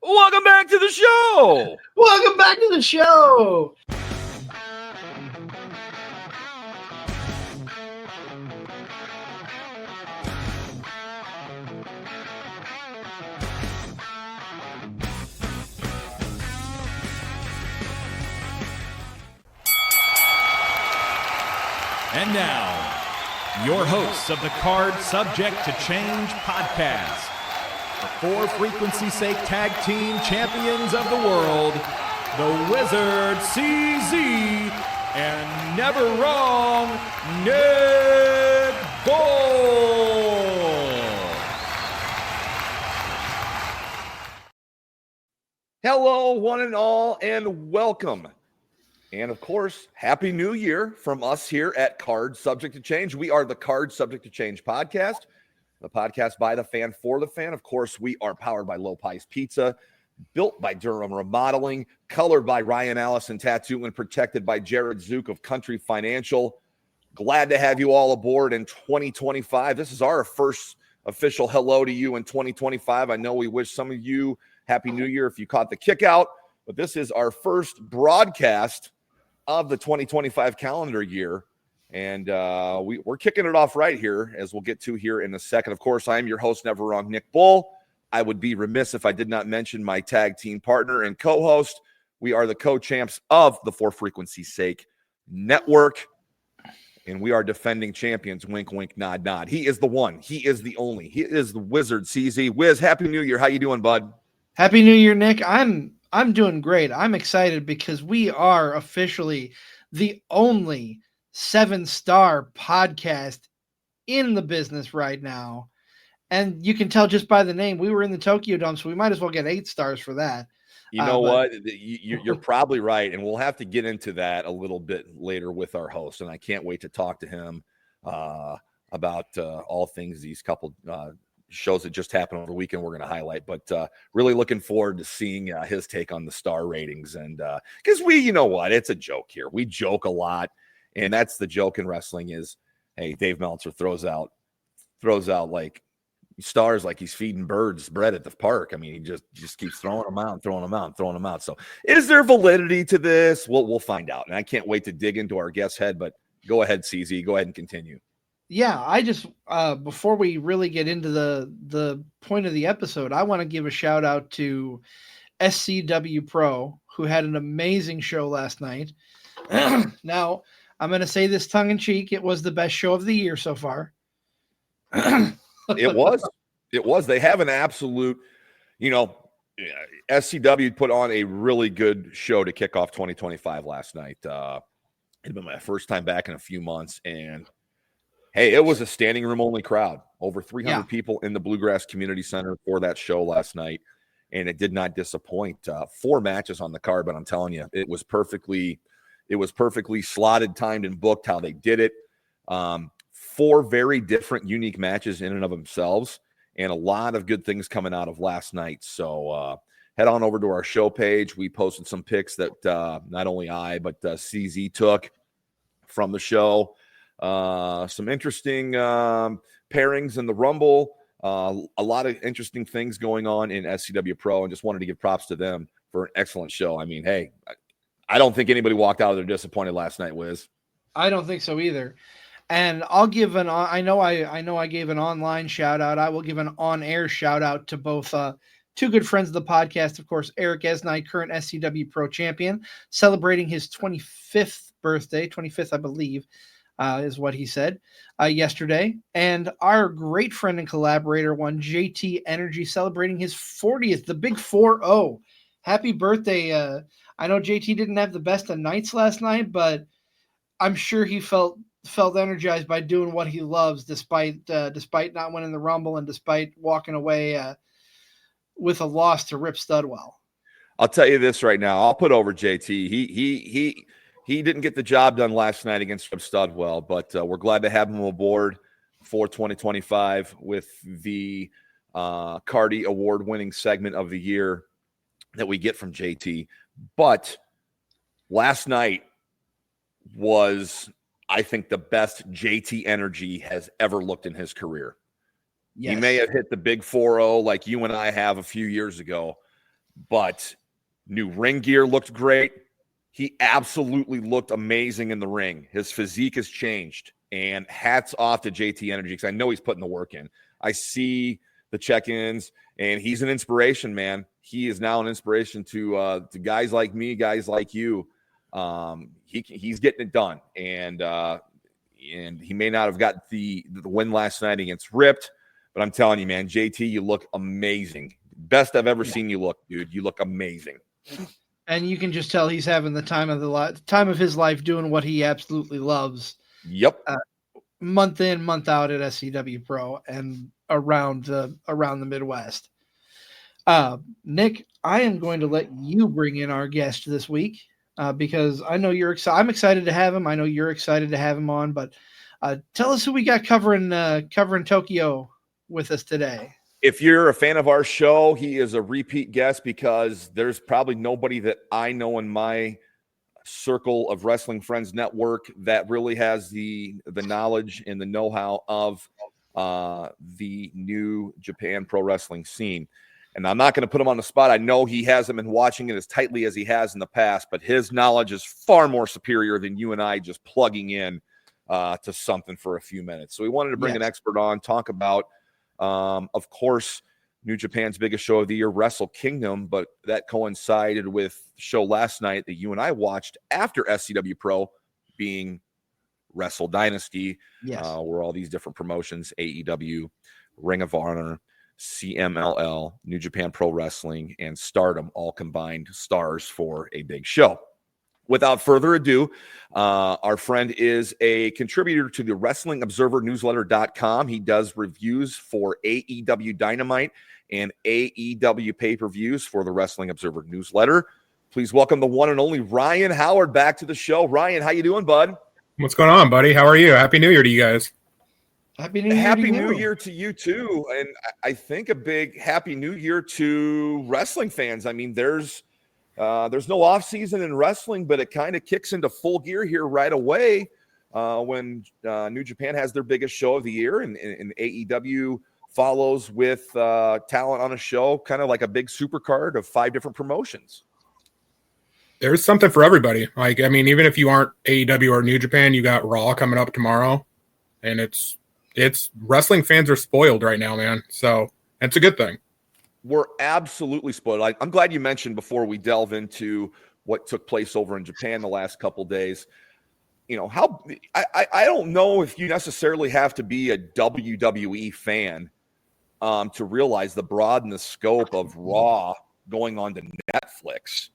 Welcome back to the show. Welcome back to the show. And now, your hosts of the Card Subject to Change podcast, the For Frequency's Sake Tag Team Champions of the World, the Wizard CZ, and Never Wrong Nick Bull. Hello, one and all, and welcome. And of course, Happy New Year from us here at Card Subject to Change. We are the Card Subject to Change podcast, the podcast by the fan for the fan. Of course, we are powered by Low Pies Pizza, built by Durham Remodeling, colored by Ryan Allison Tattoo, and protected by Jared Zook of Country Financial. Glad to have you all aboard in 2025. This is our first official hello to you in 2025. I know we wish some of you Happy New Year if you caught the kick out, but this is our first broadcast of the 2025 calendar year. And we're kicking it off right here, as we'll get to here in a second. Of course, I am your host, Never Wrong Nick Bull. I would be remiss if I did not mention my tag team partner and co-host. We are the co-champs of the For Frequency's Sake Network, and we are defending champions. Wink, wink, nod, nod. He is the one. He is the only. He is the Wizard CZ. Wiz, Happy New Year. How you doing, bud? Happy New Year, Nick. I'm doing great. I'm excited because we are officially the only 7-star podcast in the business right now. And you can tell just by the name, we were in the Tokyo Dome, so we might as well get 8 stars for that. You know what? You're probably right, and we'll have to get into that a little bit later with our host, and I can't wait to talk to him about all things these couple shows that just happened over the weekend we're going to highlight, but really looking forward to seeing his take on the star ratings. And because you know what, it's a joke here. We joke a lot, and that's the joke in wrestling is, hey, Dave Meltzer throws out like stars like he's feeding birds bread at the park. I mean, he just keeps throwing them out. So is there validity to this? We'll find out. And I can't wait to dig into our guest's head, but go ahead, CZ, go ahead and continue. Yeah, I just before we really get into the point of the episode, I want to give a shout out to SCW Pro, who had an amazing show last night. Now, I'm going to say this tongue in cheek. It was the best show of the year so far. It was. They have an absolute, SCW put on a really good show to kick off 2025 last night. It'd been my first time back in a few months, and hey, it was a standing room only crowd. Over 300 people in the Bluegrass Community Center for that show last night, and it did not disappoint. 4 matches on the card, but I'm telling you, it was perfectly slotted, timed, and booked how they did it. 4 very different, unique matches in and of themselves, and a lot of good things coming out of last night. So head on over to our show page. We posted some pics that not only I, but CZ took from the show. Some interesting pairings in the Rumble. A lot of interesting things going on in SCW Pro, and just wanted to give props to them for an excellent show. I mean, hey, I don't think anybody walked out of there disappointed last night, Wiz. I don't think so either. And I'll give I know I gave an online shout out. I will give an on-air shout out to both 2 good friends of the podcast. Of course, Eric Esnai, current SCW Pro champion, celebrating his 25th birthday, 25th, I believe, is what he said yesterday. And our great friend and collaborator, one JT Energy, celebrating his 40th, the big 4-0. Happy birthday. I know JT didn't have the best of nights last night, but I'm sure he felt energized by doing what he loves, despite not winning the Rumble and despite walking away with a loss to Rip Studwell. I'll tell you this right now. I'll put over JT. He didn't get the job done last night against Rip Studwell, but we're glad to have him aboard for 2025 with the Cardi award-winning segment of the year that we get from JT. But last night was, I think, the best JT Energy has ever looked in his career. Yes. He may have hit the big 4-0 like you and I have a few years ago, but new ring gear looked great. He absolutely looked amazing in the ring. His physique has changed, and hats off to JT Energy because I know he's putting the work in. I see the check-ins, and he's an inspiration, man. He is now an inspiration to guys like me, guys like you. He's getting it done, and he may not have got the win last night against Ripped, but I'm telling you, man, JT, you look amazing. Best I've ever seen you look, dude. You look amazing. And you can just tell he's having the time of his life doing what he absolutely loves. Yep. Month in, month out at SCW Pro and around the Midwest. Nick, I am going to let you bring in our guest this week because I know you're excited. I'm excited to have him. I know you're excited to have him on, but tell us who we got covering Tokyo with us today. If you're a fan of our show, he is a repeat guest because there's probably nobody that I know in my circle of Wrestling Friends Network that really has the knowledge and the know-how of the new Japan pro wrestling scene. And I'm not going to put him on the spot. I know he hasn't been watching it as tightly as he has in the past, but his knowledge is far more superior than you and I just plugging in to something for a few minutes. So we wanted to bring an expert on, talk about of course, New Japan's biggest show of the year, Wrestle Kingdom, but that coincided with the show last night that you and I watched after SCW Pro, being Wrestle Dynasty, where all these different promotions, AEW, Ring of Honor, CMLL, New Japan Pro Wrestling, and Stardom all combined stars for a big show. Without further ado, our friend is a contributor to the WrestlingObserverNewsletter.com. He does reviews for AEW Dynamite and AEW pay-per-views for the Wrestling Observer Newsletter. Please welcome the one and only Ryan Howard back to the show. Ryan, how you doing, bud? What's going on, buddy? How are you? Happy New Year to you guys. Happy New Year. Happy New Year to you too. And I think a big Happy New Year to wrestling fans. I mean, there's no off season in wrestling, but it kind of kicks into full gear here right away when New Japan has their biggest show of the year, and AEW follows with talent on a show, kind of like a big super card of 5 different promotions. There's something for everybody. Like, I mean, even if you aren't AEW or New Japan, you got Raw coming up tomorrow, and it's wrestling fans are spoiled right now, man. So it's a good thing. We're absolutely spoiled. I'm glad you mentioned before we delve into what took place over in Japan the last couple days. You know, how I don't know if you necessarily have to be a WWE fan to realize the broad and the scope of Raw going on to Netflix.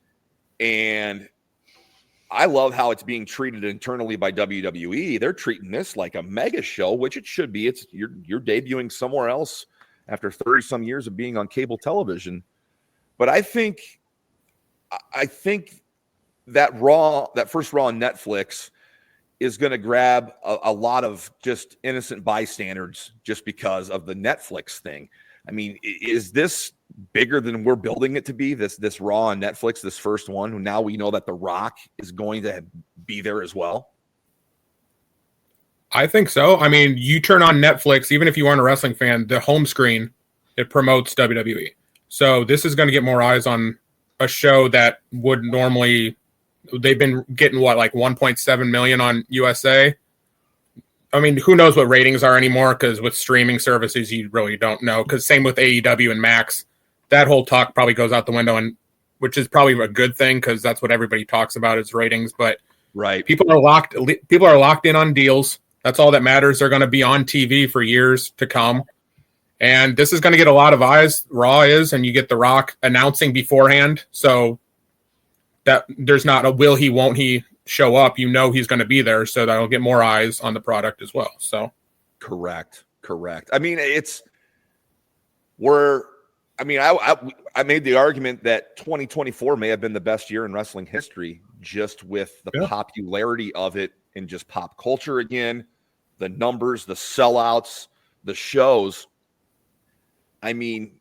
And I love how it's being treated internally by WWE. They're treating this like a mega show, which it should be. It's you're debuting somewhere else after 30 some years of being on cable television. But I think that first Raw on Netflix is going to grab a lot of just innocent bystanders just because of the Netflix thing. I mean, is this bigger than we're building it to be, this Raw on Netflix, this first one? Now we know that The Rock is going to be there as well. I think so. I mean, you turn on Netflix, even if you aren't a wrestling fan, the home screen, it promotes WWE. So this is going to get more eyes on a show that would normally, they've been getting like 1.7 million on USA. I mean, who knows what ratings are anymore, because with streaming services, you really don't know. Because same with AEW and Max, that whole talk probably goes out the window, and which is probably a good thing because that's what everybody talks about is ratings. But right, people are locked in on deals. That's all that matters. They're going to be on TV for years to come. And this is going to get a lot of eyes, Raw is, and you get The Rock announcing beforehand. So that there's not a will he, won't he show up. You know he's going to be there, so that'll get more eyes on the product as well. So correct. I mean, I made the argument that 2024 may have been the best year in wrestling history, just with the popularity of it and just pop culture again, the numbers, the sellouts, the shows. I mean,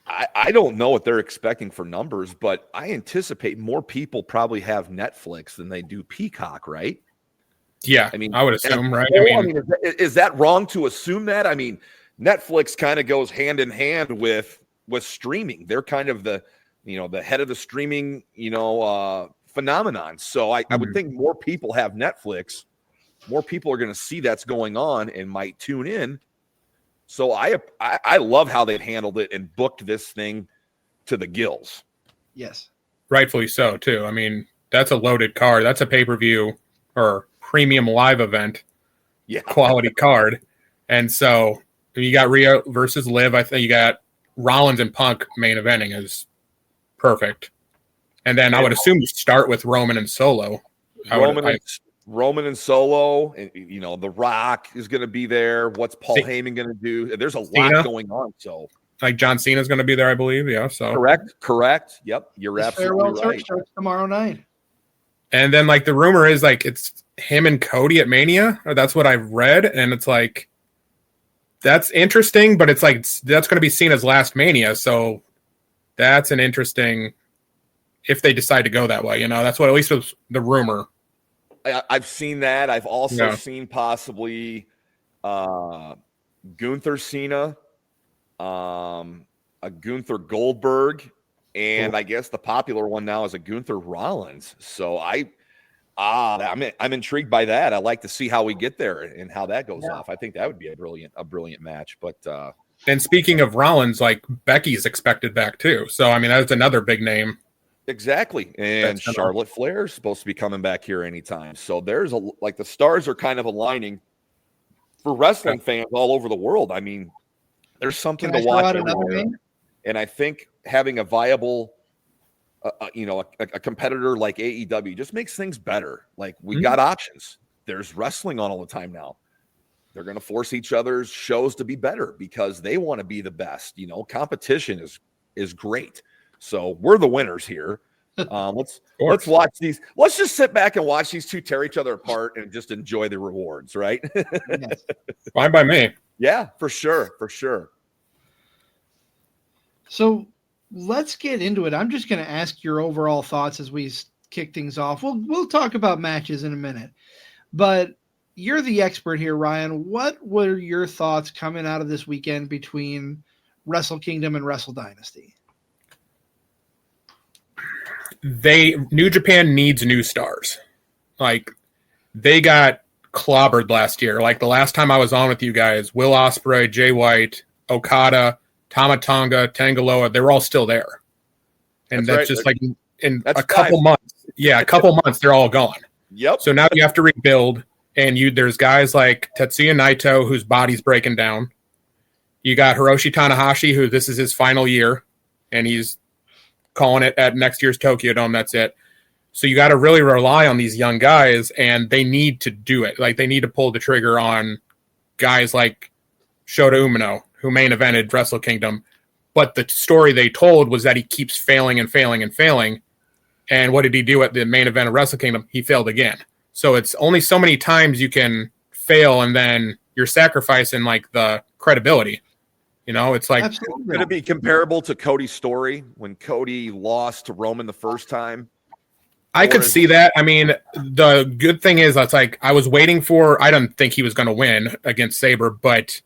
I don't know what they're expecting for numbers, but I anticipate more people probably have Netflix than they do Peacock, right? Yeah, I mean, I would assume, right? Is that wrong to assume that? I mean, Netflix kind of goes hand in hand with with streaming. They're kind of the head of the streaming, phenomenon. So I would think more people have Netflix, more people are going to see that's going on and might tune in. So I love how they've handled it and booked this thing to the gills. Yes. Rightfully so, too. I mean, that's a loaded card. That's a pay-per-view or premium live event quality card. And so you got Rhea versus Liv. I think you got Rollins and Punk main eventing is perfect. And then I would assume you start with Roman and Solo. Roman and Solo, and The Rock is going to be there. What's Paul Heyman going to do? There's a lot going on. So, like John Cena's going to be there, I believe. Yeah. So correct. Yep, you're absolutely right. Starts tomorrow night. And then the rumor is it's him and Cody at Mania, or that's what I've read, and it's that's interesting, but it's that's going to be seen as last Mania, so that's an interesting if they decide to go that way. That's what at least was the rumor. I've seen that. I've also seen possibly Gunther Cena, a Gunther Goldberg, and I guess the popular one now is a Gunther Rollins. So I'm intrigued by that. I like to see how we get there and how that goes off. I think that would be a brilliant match. But and speaking of Rollins, Becky's expected back too. So I mean that's another big name. Exactly. And Charlotte Flair is supposed to be coming back here anytime. So there's the stars are kind of aligning for wrestling fans all over the world. I mean, there's something to watch everywhere. And I think having a viable, a competitor like AEW just makes things better. We got options. There's wrestling on all the time now. They're going to force each other's shows to be better because they want to be the best. Competition is great. So we're the winners here. Let's watch these. Let's just sit back and watch these two tear each other apart and just enjoy the rewards, right? Yes. Fine by me. Yeah, for sure. So let's get into it. I'm just going to ask your overall thoughts as we kick things off. We'll talk about matches in a minute, but you're the expert here, Ryan. What were your thoughts coming out of this weekend between Wrestle Kingdom and Wrestle Dynasty? New Japan needs new stars. They got clobbered last year. The last time I was on with you guys, Will Ospreay, Jay White, Okada, Tama Tonga, Tangaloa, they were all still there. And that's just in a couple months. Yeah, a couple months, they're all gone. Yep. So now you have to rebuild, and there's guys like Tetsuya Naito, whose body's breaking down. You got Hiroshi Tanahashi, who this is his final year, and he's calling it at next year's Tokyo Dome. That's it. So you got to really rely on these young guys, and they need to do it. They need to pull the trigger on guys like Shota Umino, who main evented Wrestle Kingdom. But the story they told was that he keeps failing and failing and failing. And what did he do at the main event of Wrestle Kingdom? He failed again. So it's only so many times you can fail, and then you're sacrificing the credibility. It's going to be comparable to Cody's story when Cody lost to Roman the first time. I could see that. I mean, the good thing is I was waiting for. I don't think he was going to win against Sabre, but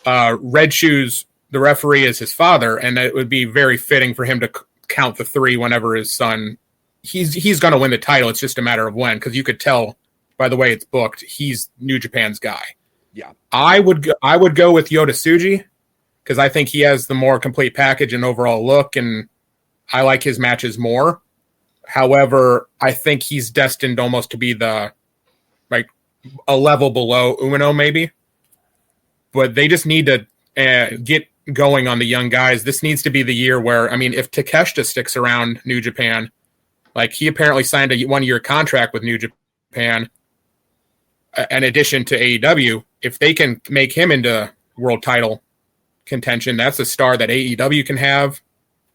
Red Shoes, the referee, is his father, and it would be very fitting for him to count the three whenever his son. He's going to win the title. It's just a matter of when, because you could tell by the way it's booked. He's New Japan's guy. Yeah, I would go with Yota Tsuji, because I think he has the more complete package and overall look, and I like his matches more. However, I think he's destined almost to be a level below Umino, maybe. But they just need to get going on the young guys. This needs to be the year where, if Takeshita sticks around New Japan, he apparently signed a 1-year contract with New Japan, in addition to AEW, if they can make him into world title contention, that's a star that AEW can have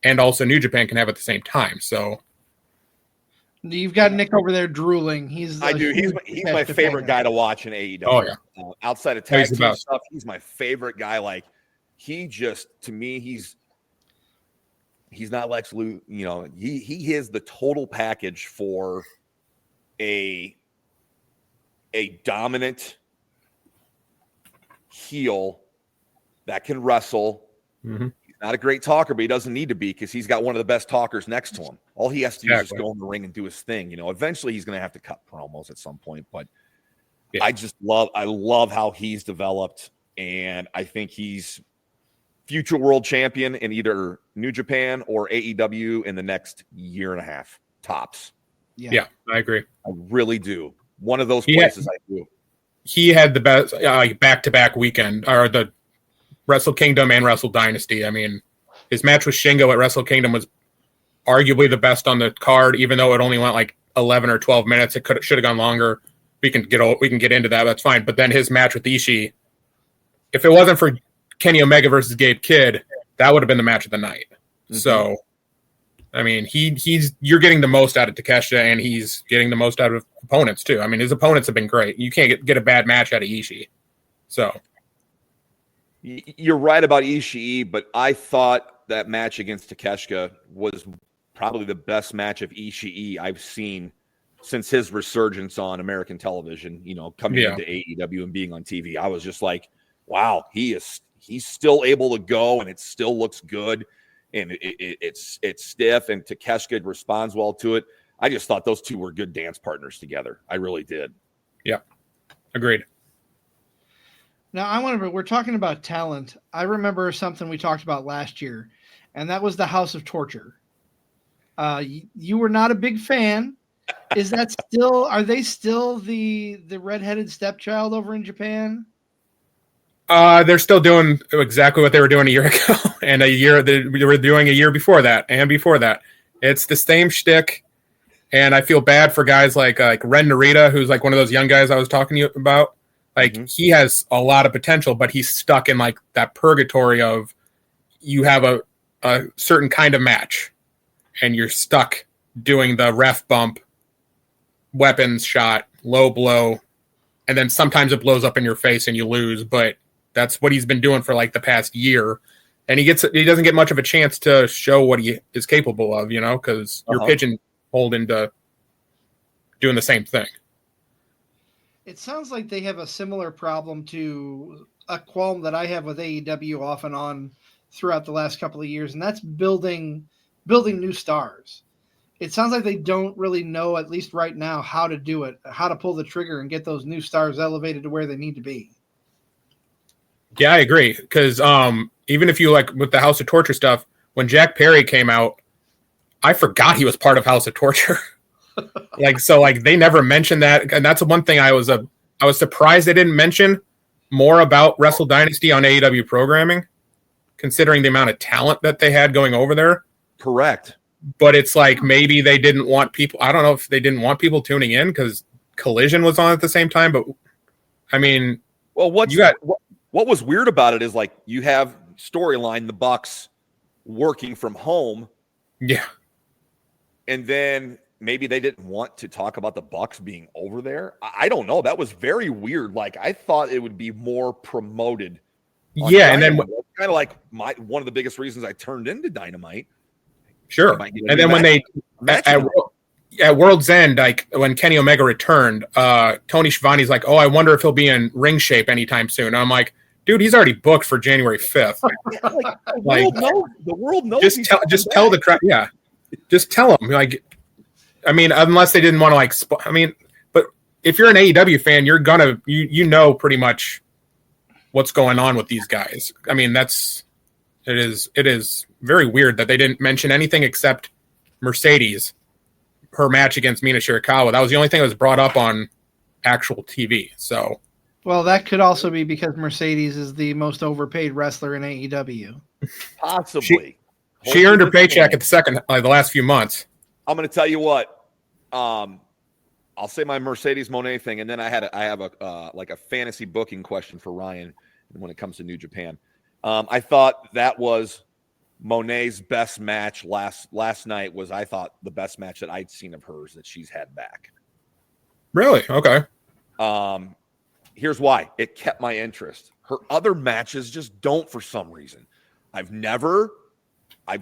and also New Japan can have at the same time. So you've got Nick over there drooling. He's my favorite guy to watch in AEW. Oh yeah. Outside of tag team stuff, he's my favorite guy. He just, to me, he's not Lex Luger. He is the total package for a dominant heel that can wrestle. Mm-hmm. not a great talker, but he doesn't need to be because he's got one of the best talkers next to him. All he has to do is just go in the ring and do his thing. Eventually he's going to have to cut promos at some point, but I love how he's developed, and I think he's future world champion in either New Japan or AEW in the next year and a half, tops. Yeah, I agree. I really do. One of those places I do. He had the best back-to-back weekend, or the Wrestle Kingdom and Wrestle Dynasty. I mean, his match with Shingo at Wrestle Kingdom was arguably the best on the card, even though it only went like 11 or 12 minutes. It should have gone longer. We can get into that. That's fine. But then his match with Ishii, if it wasn't for Kenny Omega versus Gabe Kidd, that would have been the match of the night. Mm-hmm. So, I mean, you're getting the most out of Takeshita, and he's getting the most out of opponents too. I mean, his opponents have been great. You can't get a bad match out of Ishii. So, you're right about Ishii, but I thought that match against Takeshita was probably the best match of Ishii I've seen since his resurgence on American television, coming into AEW and being on TV. I was just like, wow, he's still able to go, and it still looks good, and it's stiff, and Takeshita responds well to it. I just thought those two were good dance partners together. I really did. Yeah, agreed. Now, we're talking about talent. I remember something we talked about last year, and that was the House of Torture. You were not a big fan. Is that are they still the redheaded stepchild over in Japan? They're still doing exactly what they were doing a year ago, and they were doing a year before that, and before that. It's the same shtick, and I feel bad for guys like Ren Narita, who's like one of those young guys I was talking to you about. He has a lot of potential, but he's stuck in like that purgatory of you have a certain kind of match, and you're stuck doing the ref bump, weapons shot, low blow, and then sometimes it blows up in your face and you lose, but that's what he's been doing for like the past year. And he doesn't get much of a chance to show what he is capable of, because you're pigeonholed into doing the same thing. It sounds like they have a similar problem to a qualm that I have with AEW off and on throughout the last couple of years, and that's building new stars. It sounds like they don't really know, at least right now, how to do it, how to pull the trigger and get those new stars elevated to where they need to be. Yeah, I agree. Because even if you like with the House of Torture stuff, when Jack Perry came out, I forgot he was part of House of Torture. They never mentioned that. And that's one thing I was surprised they didn't mention more about Wrestle Dynasty on AEW programming, considering the amount of talent that they had going over there. Correct. But it's like maybe they didn't want people. I don't know if they didn't want people tuning in because Collision was on at the same time. But I mean, well, what was weird about it is like you have storyline the Bucks working from home, and then maybe they didn't want to talk about the Bucks being over there. I don't know. That was very weird. Like I thought it would be more promoted. Yeah, and then kind of like one of the biggest reasons I turned into Dynamite. Sure. And then when they at World's End, like when Kenny Omega returned, Tony Schiavone's like, "Oh, I wonder if he'll be in ring shape anytime soon." And I'm like, "Dude, he's already booked for January 5th." The world knows. Just tell the crowd. Yeah, just tell them. Like, I mean, unless they didn't want to but if you're an AEW fan, you're gonna you know pretty much what's going on with these guys. I mean, it is very weird that they didn't mention anything except Mercedes, her match against Mina Shirakawa. That was the only thing that was brought up on actual TV. So, well, that could also be because Mercedes is the most overpaid wrestler in AEW. Possibly. She earned her paycheck at the last few months. I'm going to tell you what. I'll say my Mercedes Moné thing, and then I have a fantasy booking question for Ryan when it comes to New Japan. I thought that was Moné's best match last night. Was I thought the best match that I'd seen of hers that she's had back. Really? Okay. Here's why. It kept my interest. Her other matches just don't for some reason. I've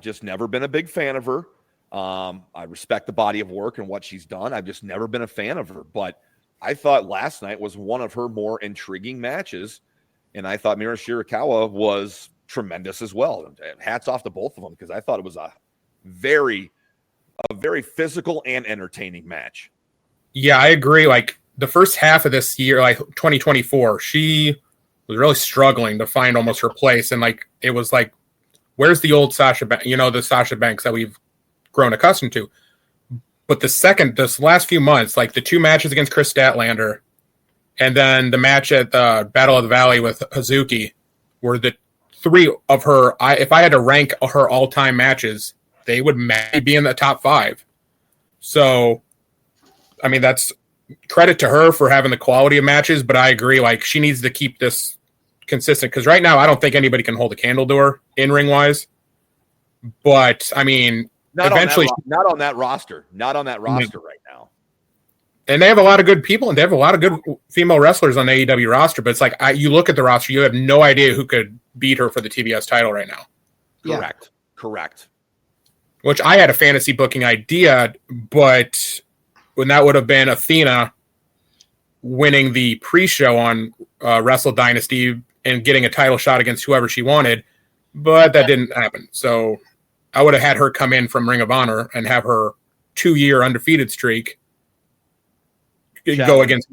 just never been a big fan of her. I respect the body of work and what she's done. I've just never been a fan of her. But I thought last night was one of her more intriguing matches. And I thought Mina Shirakawa was tremendous as well. Hats off to both of them, because I thought it was a very physical and entertaining match. Yeah, I agree. Like the first half of this year, like 2024, she was really struggling to find almost her place. And like, it was like, where's the old Sasha, the Sasha Banks that we've grown accustomed to? But this last few months, like the 2 matches against Chris Statlander and then the match at the Battle of the Valley with Hazuki were the 3 of her. If I had to rank her all-time matches, they would maybe be in the top 5. So, I mean, that's credit to her for having the quality of matches, but I agree, like, she needs to keep this consistent, because right now I don't think anybody can hold a candle to her in-ring wise. But, I mean, not eventually... not on that roster. Not on that roster right now. And they have a lot of good people, and they have a lot of good female wrestlers on the AEW roster, but it's like, you look at the roster, you have no idea who could beat her for the TBS title right now. Correct. Which I had a fantasy booking idea, but when that would have been Athena winning the pre-show on Wrestle Dynasty and getting a title shot against whoever she wanted, but that didn't happen. So I would have had her come in from Ring of Honor and have her 2-year undefeated streak go against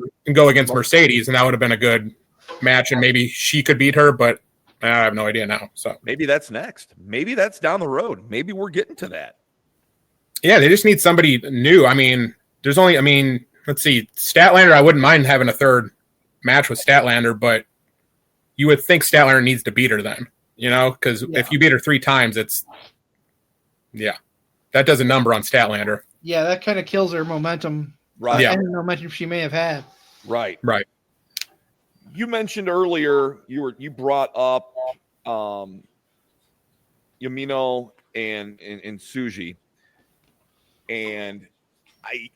Mercedes, and that would have been a good match, and maybe she could beat her, but I have no idea now. So maybe that's next. Maybe that's down the road. Maybe we're getting to that. Yeah, they just need somebody new. I mean, let's see, Statlander, I wouldn't mind having a 3rd match with Statlander, but you would think Statlander needs to beat her then, because if you beat her 3 times, that does a number on Statlander. Yeah, that kind of kills her momentum. Right. Yeah. Any momentum she may have had. Right. You mentioned earlier you brought up Yumino and Tsuji, and I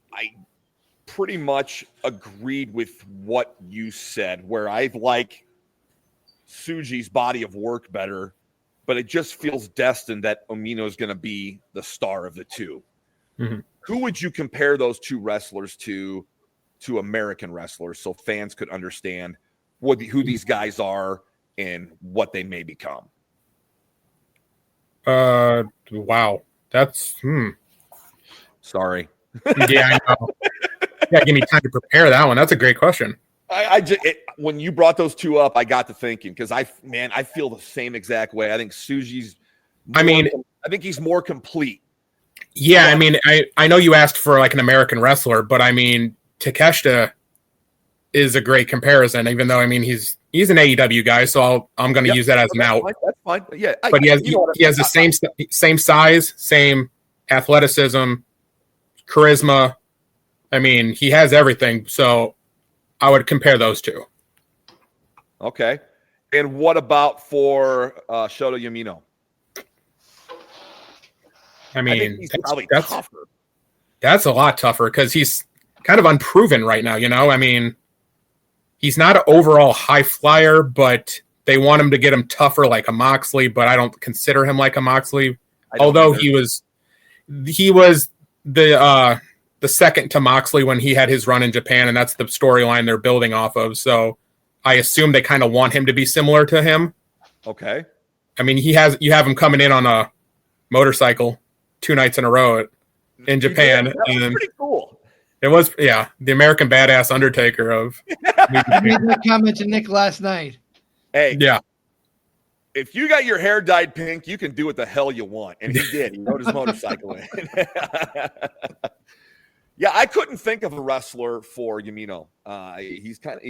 pretty much agreed with what you said, where I like Tsuji's body of work better, but it just feels destined that Umino is going to be the star of the 2. Mm-hmm. Who would you compare those 2 wrestlers to American wrestlers, so fans could understand who these guys are and what they may become? Wow. That's Sorry. Yeah, I know. Yeah, give me time to prepare that one. That's a great question. When you brought those 2 up, I got to thinking, because I feel the same exact way. I think Tsuji's I think he's more complete. Yeah, I mean, I know you asked for like an American wrestler, but I mean, Takeshita is a great comparison, even though, I mean, he's an AEW guy, so I'm going to use that as an out. That's fine. Yeah, but he has the same size, same athleticism, charisma. I mean, he has everything, so I would compare those 2. Okay. And what about for Shota Umino? I mean, he's probably tougher. That's a lot tougher, because he's kind of unproven right now, I mean, he's not an overall high flyer, but they want him to get him tougher like a Moxley, but I don't consider him like a Moxley. Although he was the second to Moxley when he had his run in Japan, and that's the storyline they're building off of. So I assume they kind of want him to be similar to him. Okay. I mean, you have him coming in on a motorcycle 2 nights in a row in Japan. That was pretty cool. It was, the American Badass Undertaker of. I made that comment to Nick last night. Hey, yeah. If you got your hair dyed pink, you can do what the hell you want, and he did. He rode his motorcycle in. Yeah, I couldn't think of a wrestler for Umino. He's kind of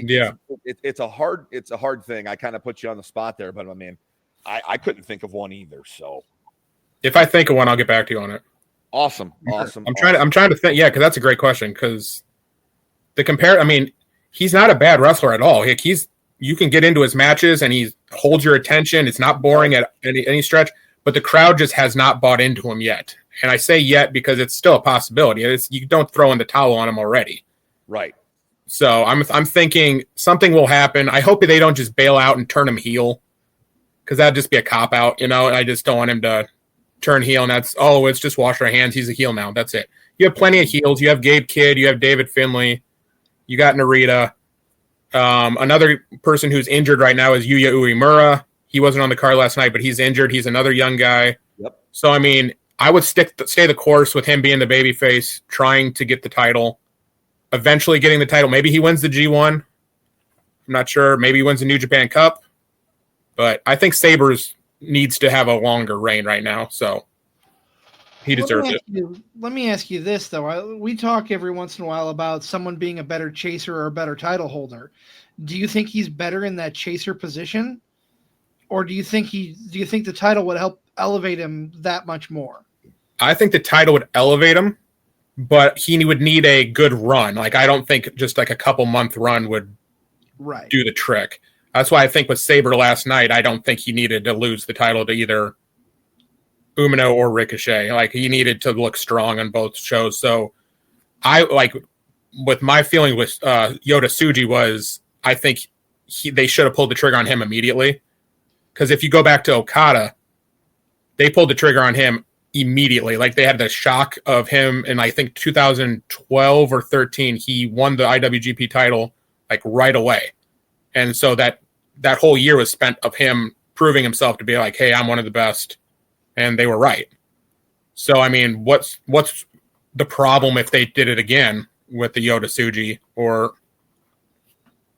It's a hard thing. I kind of put you on the spot there, but I mean, I couldn't think of one either. So, if I think of one, I'll get back to you on it. Awesome. I'm trying to think. Yeah, because that's a great question. Because I mean, he's not a bad wrestler at all. You can get into his matches and he holds your attention. It's not boring at any stretch, but the crowd just has not bought into him yet. And I say yet because it's still a possibility. You don't throw in the towel on him already. Right. So I'm thinking something will happen. I hope they don't just bail out and turn him heel, because that'd just be a cop out, I just don't want him to turn heel and it's just wash our hands. He's a heel now. That's it. You have plenty of heels. You have Gabe Kidd. You have David Finlay. You got Narita. Another person who's injured right now is Yuya Uemura. He wasn't on the card last night, but he's injured. He's another young guy. Yep. So, I mean, I would stay the course with him being the babyface, trying to get the title, eventually getting the title. Maybe he wins the G1. I'm not sure. Maybe he wins the New Japan Cup. But I think Sabres needs to have a longer reign right now, so he deserves it. Let me ask you this, though. We talk every once in a while about someone being a better chaser or a better title holder. Do you think he's better in that chaser position? Or do you think the title would help elevate him that much more? I think the title would elevate him, but he would need a good run. Like, I don't think just like a couple month run would do the trick. That's why I think with Sabre last night, I don't think he needed to lose the title to either Umino or Ricochet. Like, he needed to look strong on both shows. So with my feeling with Yota Tsuji was, I think they should have pulled the trigger on him immediately. Because if you go back to Okada, they pulled the trigger on him immediately. Like, they had the shock of him in, I think, 2012 or 13. He won the IWGP title, like, right away. And so that whole year was spent of him proving himself to be like, hey, I'm one of the best. And they were right. So, I mean, what's the problem if they did it again with the Yota Tsuji or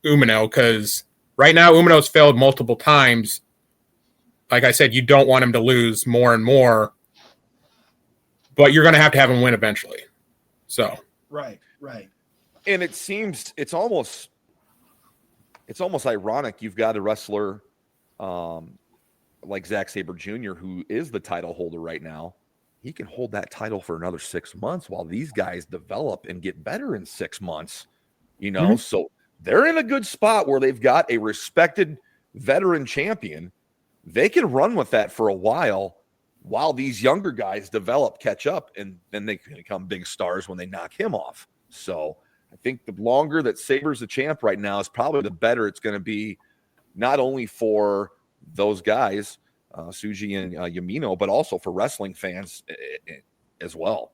Umino? Because right now, Umino's failed multiple times. Like I said, you don't want him to lose more and more, but you're going to have him win eventually. So right. And it seems it's almost ironic. You've got a wrestler like Zack Sabre Jr., who is the title holder right now. He can hold that title for another 6 months while these guys develop and get better in 6 months. So they're in a good spot where they've got a respected veteran champion. They can run with that for a while these younger guys develop, catch up, and then they can become big stars when they knock him off. So I think the longer that Sabre's the champ right now is probably the better it's going to be, not only for those guys, Tsuji and Yamino, but also for wrestling fans as well.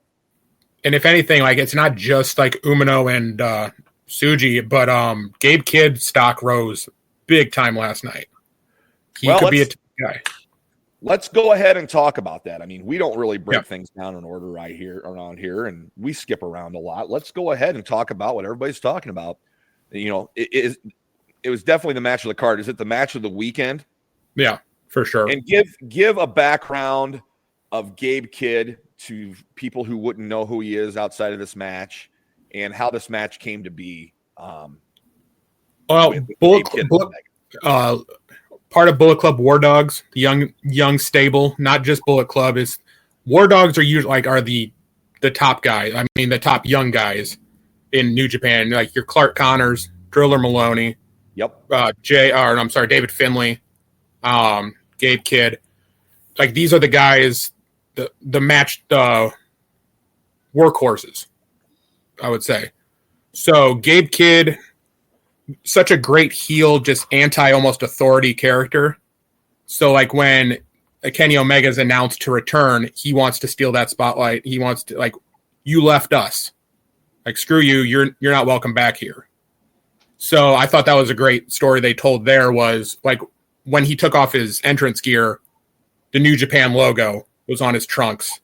And if anything, like, it's not just like Umino and Tsuji, but Gabe Kidd stock rose big time last night. He could be a guy. Let's go ahead and talk about that. I mean, we don't really break things down in order around here, and we skip around a lot. Let's go ahead and talk about what everybody's talking about. It was definitely the match of the card. Is it the match of the weekend? Yeah, for sure. And give a background of Gabe Kidd to people who wouldn't know who he is outside of this match, and how this match came to be. Part of Bullet Club War Dogs, the young stable, not just Bullet Club. Is War Dogs are usually are the top guys. I mean, the top young guys in New Japan, like your Clark Connors, Driller Maloney. Yep. David Finlay, Gabe Kidd. Like, these are the guys, the match workhorses, I would say. So Gabe Kidd, such a great heel, just almost authority character. So, like, when Kenny Omega is announced to return, he wants to steal that spotlight. He wants to, like, you left us. Like, screw you. You're not welcome back here. So I thought that was a great story they told there, was like when he took off his entrance gear, the New Japan logo was on his trunks.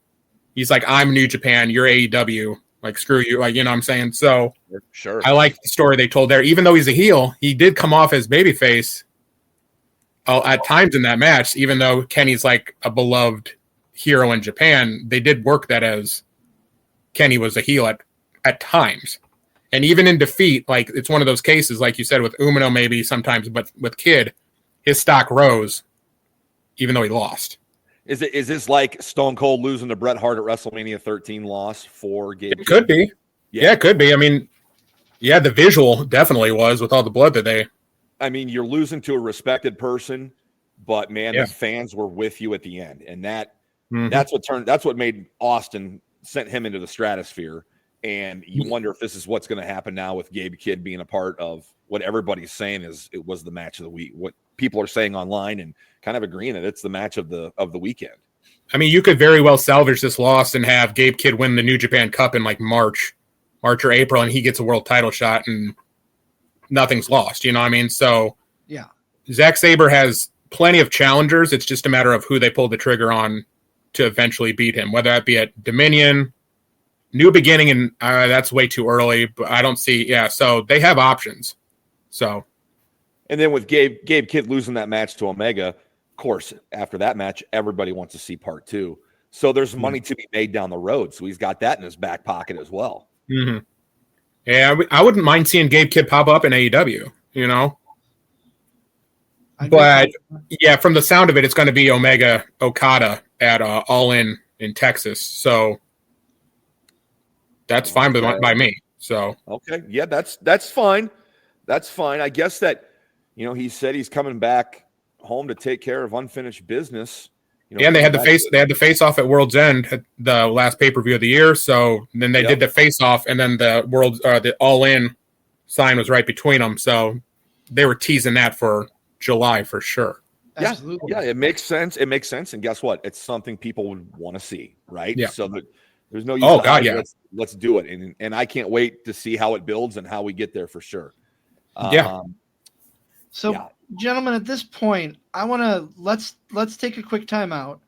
He's like, I'm New Japan, you're AEW. Like, screw you. Like, you know what I'm saying? So sure. I like the story they told there. Even though he's a heel, he did come off as babyface at times in that match. Even though Kenny's like a beloved hero in Japan, they did work that as Kenny was a heel at times. And even in defeat, like, it's one of those cases, like you said, with Umino maybe sometimes, but with Kidd, his stock rose, even though he lost. Is this like Stone Cold losing to Bret Hart at WrestleMania 13 loss for Gabe? It could be. Yeah, it could be. I mean, yeah, the visual definitely was with all the blood that they... I mean, you're losing to a respected person, but, man, the fans were with you at the end. And that's what made Austin, sent him into the stratosphere. And you wonder if this is what's going to happen now with Gabe Kidd being a part of what everybody's saying it was the match of the week. What people are saying online and kind of agreeing that it's the match of the weekend. I mean, you could very well salvage this loss and have Gabe Kidd win the New Japan Cup in like March or April, and he gets a world title shot and nothing's lost. You know what I mean? So yeah, Zack Sabre has plenty of challengers. It's just a matter of who they pull the trigger on to eventually beat him, whether that be at Dominion, New Beginning, and that's way too early, but I don't see. Yeah, so they have options. So, and then with Gabe Kidd losing that match to Omega, of course, after that match, everybody wants to see part 2. So there's money to be made down the road. So he's got that in his back pocket as well. Mm-hmm. Yeah, I wouldn't mind seeing Gabe Kidd pop up in AEW, you know? But, yeah, from the sound of it, it's going to be Omega Okada at All In Texas. So that's fine by me. So okay. Yeah, that's fine. That's fine. I guess that, he said he's coming back home to take care of unfinished business. And they had the face off at World's End at the last pay-per-view of the year. So then they did the face off, and then the All In sign was right between them. So they were teasing that for July for sure. Yeah, absolutely. Yeah, it makes sense. It makes sense. And guess what? It's something people would want to see, right? Yeah. So there's no use. Oh God, yeah. Let's do it. And I can't wait to see how it builds and how we get there for sure. Gentlemen, at this point, I want to let's take a quick timeout.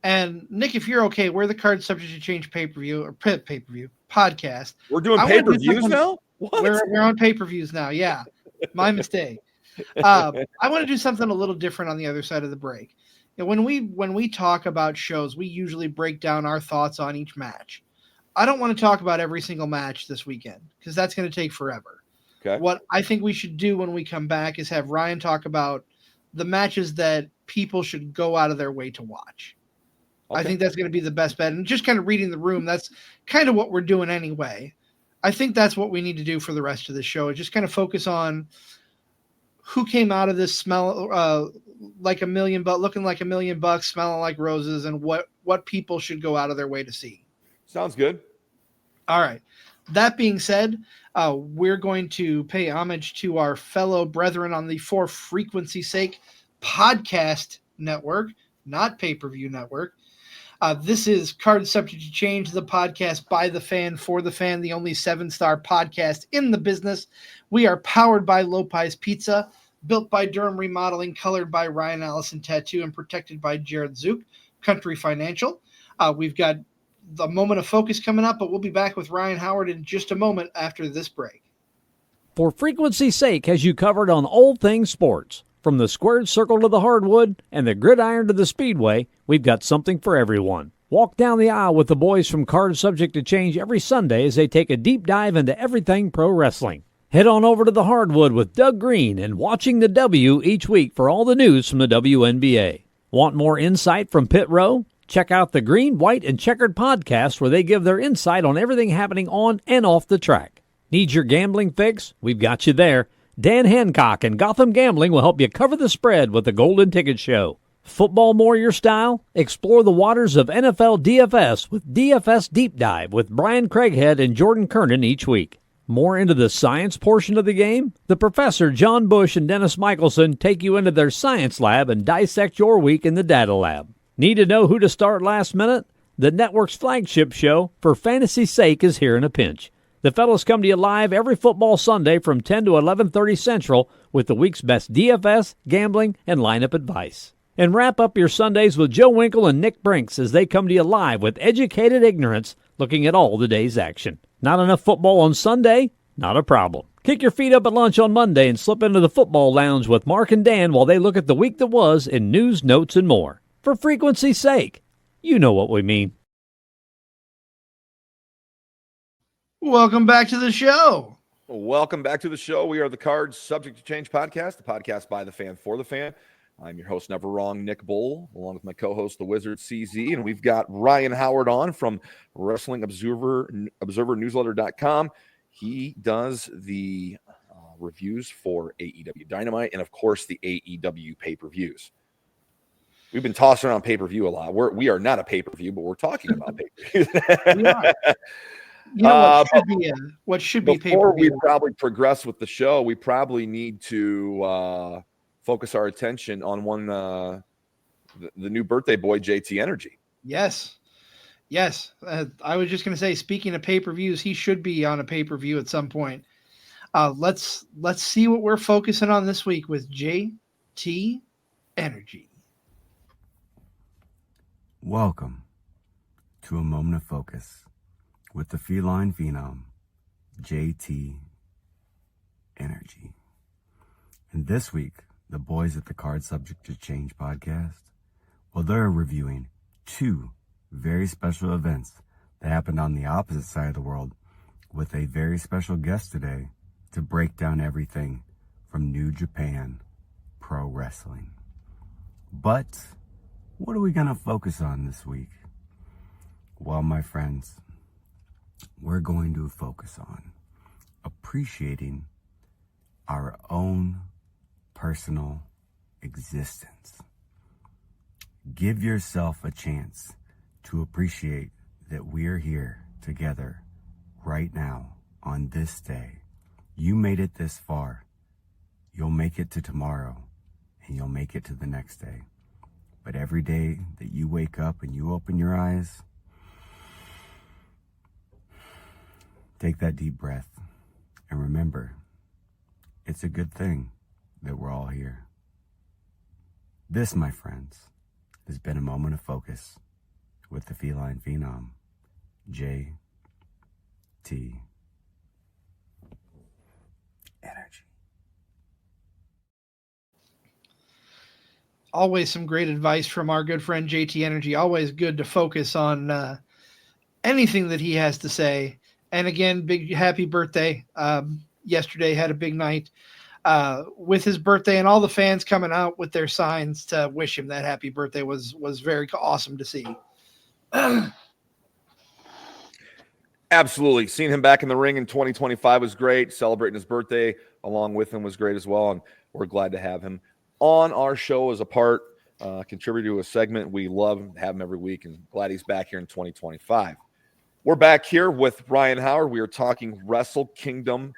And Nick, if you're okay, we're the Card Subject to Change pay-per-view or pay-per-view podcast. We're doing pay-per-views now? What? We're on pay-per-views now. Yeah, my mistake. I want to do something a little different on the other side of the break. When we talk about shows, we usually break down our thoughts on each match. I don't want to talk about every single match this weekend because that's going to take forever. Okay. What I think we should do when we come back is have Ryan talk about the matches that people should go out of their way to watch. Okay. I think that's going to be the best bet. And just kind of reading the room, that's kind of what we're doing anyway. I think that's what we need to do for the rest of the show. Just kind of focus on who came out of this like $1 million, but looking like $1 million, smelling like roses, and what people should go out of their way to see. Sounds good. All right. That being said, we're going to pay homage to our fellow brethren on the For Frequency's Sake podcast network, not pay-per-view network. This is Card Subject to Change, the podcast by the fan, for the fan, the only 7-star podcast in the business. We are powered by Lopez Pizza, built by Durham Remodeling, colored by Ryan Allison Tattoo, and protected by Jared Zook, Country Financial. We've got the moment of focus coming up, but we'll be back with Ryan Howard in just a moment after this break. For Frequency's Sake has you covered on all things sports. From the squared circle to the hardwood and the gridiron to the speedway, we've got something for everyone. Walk down the aisle with the boys from Card Subject to Change every Sunday as they take a deep dive into everything pro wrestling. Head on over to the hardwood with Doug Green and Watching the W each week for all the news from the WNBA. Want more insight from Pit Row? Check out the Green, White, and Checkered podcast where they give their insight on everything happening on and off the track. Need your gambling fix? We've got you there. Dan Hancock and Gotham Gambling will help you cover the spread with the Golden Ticket Show. Football more your style? Explore the waters of NFL DFS with DFS Deep Dive with Brian Craighead and Jordan Kernan each week. More into the science portion of the game? The Professor John Bush and Dennis Michelson take you into their science lab and dissect your week in the data lab. Need to know who to start last minute? The network's flagship show, For Fantasy's Sake, is here in a pinch. The fellas come to you live every football Sunday from 10 to 11:30 Central with the week's best DFS, gambling, and lineup advice. And wrap up your Sundays with Joe Winkle and Nick Brinks as they come to you live with educated ignorance, looking at all the day's action. Not enough football on Sunday? Not a problem. Kick your feet up at lunch on Monday and slip into the football lounge with Mark and Dan while they look at the week that was in news, notes, and more. For Frequency's Sake, you know what we mean. Welcome back to the show. Welcome back to the show. We are the Card Subject to Change podcast, the podcast by the fan, for the fan. I'm your host, never wrong, Nick Bull, along with my co-host, the Wizard CZ, and we've got Ryan Howard on from Wrestling Observer Newsletter.com. He does the reviews for AEW Dynamite and, of course, the AEW pay-per-views. We've been tossing around pay-per-view a lot. We are not a pay-per-view, but we're talking about pay-per-views. We are. You know what should be before pay-per-view. we probably progress with the show, we probably need to focus our attention on the new birthday boy, JT Energy. Yes. I was just going to say, speaking of pay-per-views, he should be on a pay-per-view at some point. Let's see what we're focusing on this week with JT Energy. Welcome to a moment of focus with the feline phenom, JT Energy. And this week, the boys at the Card Subject to Change podcast, well, they're reviewing two very special events that happened on the opposite side of the world with a very special guest today to break down everything from New Japan Pro Wrestling. But what are we going to focus on this week? Well, my friends, we're going to focus on appreciating our own personal existence. Give yourself a chance to appreciate that we're here together right now on this day. You made it this far. You'll make it to tomorrow, and you'll make it to the next day. But every day that you wake up and you open your eyes, take that deep breath and remember, it's a good thing that we're all here. This, my friends, has been a moment of focus with the feline phenom, JT Energy. Always some great advice from our good friend JT Energy. Always good to focus on anything that he has to say. And again, big happy birthday. Yesterday had a big night with his birthday, and all the fans coming out with their signs to wish him that happy birthday was very awesome to see. Absolutely. Seeing him back in the ring in 2025 was great. Celebrating his birthday along with him was great as well. And we're glad to have him on our show as a part, contributor to a segment. We love to have him every week, and glad he's back here in 2025. We're back here with Ryan Howard. We are talking Wrestle Kingdom,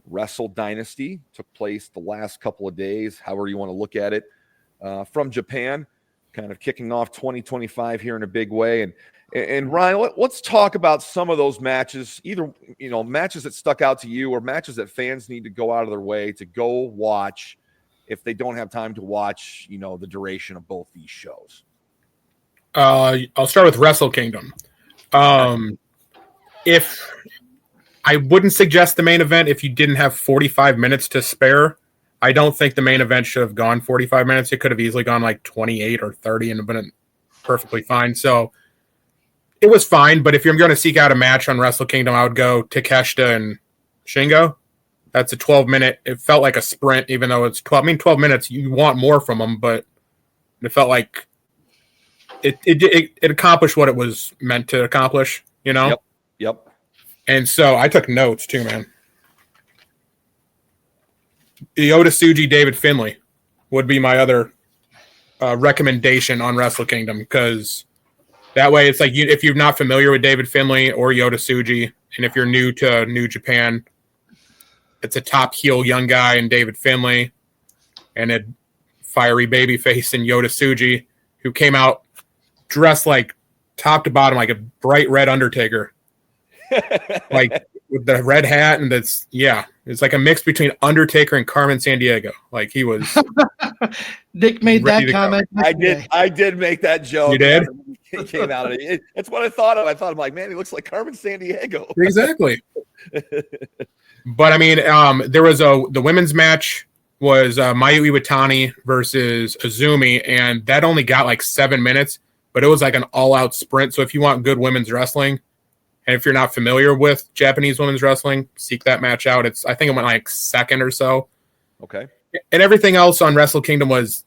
Wrestle Dynasty. Took place the last couple of days, however you want to look at it, from Japan, kind of kicking off 2025 here in a big way. And Ryan, let's talk about some of those matches, either, matches that stuck out to you or matches that fans need to go out of their way to go watch if they don't have time to watch, the duration of both these shows. I'll start with Wrestle Kingdom. If I wouldn't suggest the main event if you didn't have 45 minutes to spare. I don't think the main event should have gone 45 minutes. It could have easily gone like 28 or 30 and been perfectly fine. So it was fine, but if you're going to seek out a match on Wrestle Kingdom, I would go Takeshita and Shingo. That's a 12-minute. It felt like a sprint, even though it's 12. I mean, 12 minutes, you want more from them, but it felt like it accomplished what it was meant to accomplish, Yep. And so I took notes too, man. Yota Tsuji, David Finlay would be my other recommendation on Wrestle Kingdom, because that way it's like if you're not familiar with David Finlay or Yota Tsuji, and if you're new to New Japan, it's a top heel young guy in David Finlay and a fiery baby face in Yota Tsuji, who came out dressed like top to bottom like a bright red Undertaker. Like with the red hat, and it's like a mix between Undertaker and Carmen Sandiego. Like he was. Dick made that comment. I did make that joke. You did? It came out of it. That's what I thought of. I thought, I'm like, man, he looks like Carmen Sandiego. Exactly. But I mean, there was the women's match was Mayu Iwatani versus Azumi, and that only got like 7 minutes, but it was like an all-out sprint. So if you want good women's wrestling, and if you're not familiar with Japanese women's wrestling, seek that match out. I think it went like second or so. Okay. And everything else on Wrestle Kingdom was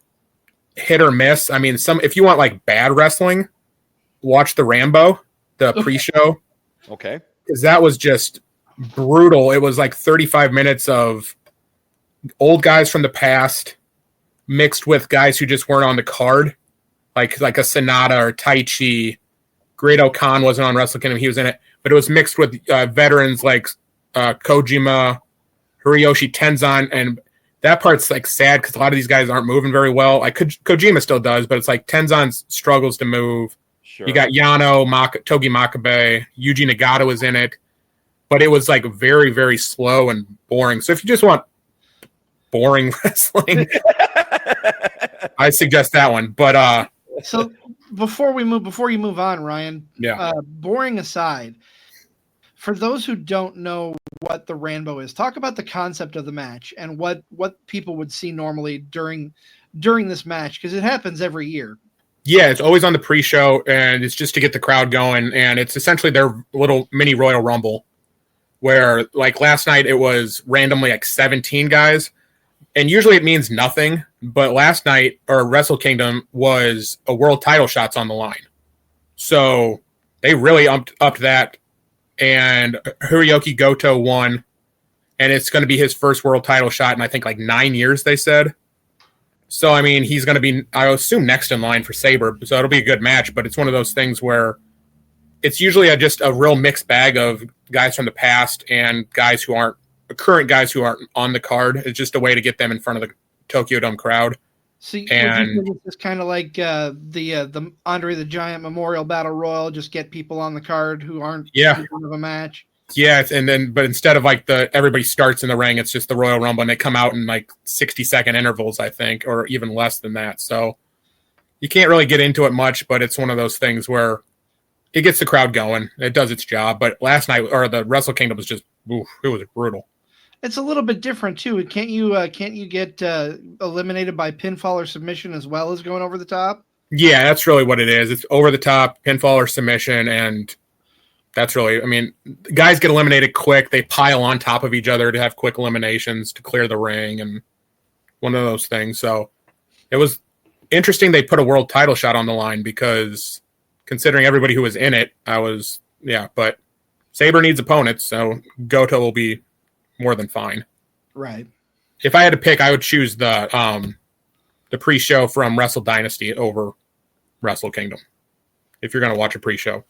hit or miss. I mean, if you want like bad wrestling, watch the Rambo, the pre-show. Okay. Because that was just brutal. It was like 35 minutes of old guys from the past mixed with guys who just weren't on the card, like a Sonata or Taichi. Great Khan wasn't on Wrestle Kingdom. He was in it. But it was mixed with veterans like Kojima, Hiroyoshi Tenzan, and that part's like sad because a lot of these guys aren't moving very well. Like Kojima still does, but it's like Tenzan struggles to move. Sure. You got Yano, Togi Makabe, Yuji Nagata was in it, but it was like very, very slow and boring. So if you just want boring wrestling, I suggest that one. But So before you move on, Ryan, yeah. Boring aside, for those who don't know what the Rambo is, talk about the concept of the match and what people would see normally during this match, because it happens every year. Yeah, it's always on the pre-show, and it's just to get the crowd going, and it's essentially their little mini Royal Rumble, where, like, last night it was randomly like 17 guys, and usually it means nothing, but last night, or Wrestle Kingdom, was a world title shots on the line. So they really upped that, and Hiroyuki Goto won, and it's going to be his first world title shot in, I think, like 9 years, they said. So, I mean, he's going to be, I assume, next in line for Sabre. So it'll be a good match. But it's one of those things where it's usually just a real mixed bag of guys from the past and guys who aren't, current guys who aren't on the card. It's just a way to get them in front of the Tokyo Dome crowd. See, and it's kind of like the Andre the Giant Memorial Battle Royal. Just get people on the card who aren't one of a match. Yeah, but instead of like everybody starts in the ring, it's just the Royal Rumble, and they come out in like 60-second intervals, I think, or even less than that. So you can't really get into it much, but it's one of those things where it gets the crowd going. It does its job. But last night, or the Wrestle Kingdom, was just, it was brutal. It's a little bit different too. Can't you get eliminated by pinfall or submission as well as going over the top? Yeah, that's really what it is. It's over the top, pinfall or submission, and that's really, I mean, guys get eliminated quick. They pile on top of each other to have quick eliminations to clear the ring, and one of those things. So it was interesting they put a world title shot on the line, because considering everybody who was in it, but Sabre needs opponents, so Goto will be more than fine. Right. If I had to pick, I would choose the pre-show from Wrestle Dynasty over Wrestle Kingdom, if you're going to watch a pre-show.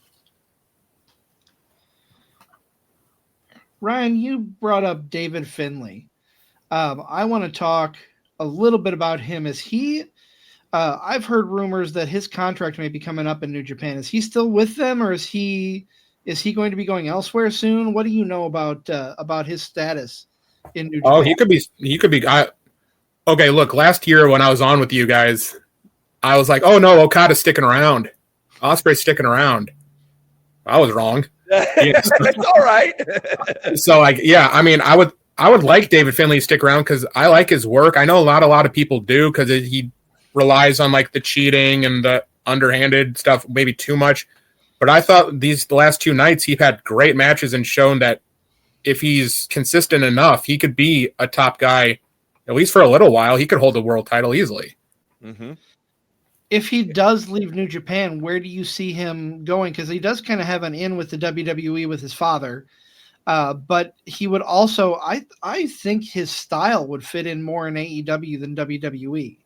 Ryan, you brought up David Finlay. I want to talk a little bit about him. I've heard rumors that his contract may be coming up in New Japan. Is he still with them, or is he going to be going elsewhere soon? What do you know about his status in New Japan? Oh, he could be. Okay, look, last year when I was on with you guys, I was like, oh no, Okada's sticking around. Ospreay's sticking around. I was wrong. It's all right. So, I mean, I would like David Finlay to stick around, because I like his work. I know a lot of people do, because he relies on like the cheating and the underhanded stuff maybe too much. But I thought the last 2 nights he's had great matches and shown that if he's consistent enough, he could be a top guy, at least for a little while. He could hold the world title easily. Mm-hmm. If he does leave New Japan, where do you see him going? Because he does kind of have an in with the WWE with his father. But he would also, I think his style would fit in more in AEW than WWE.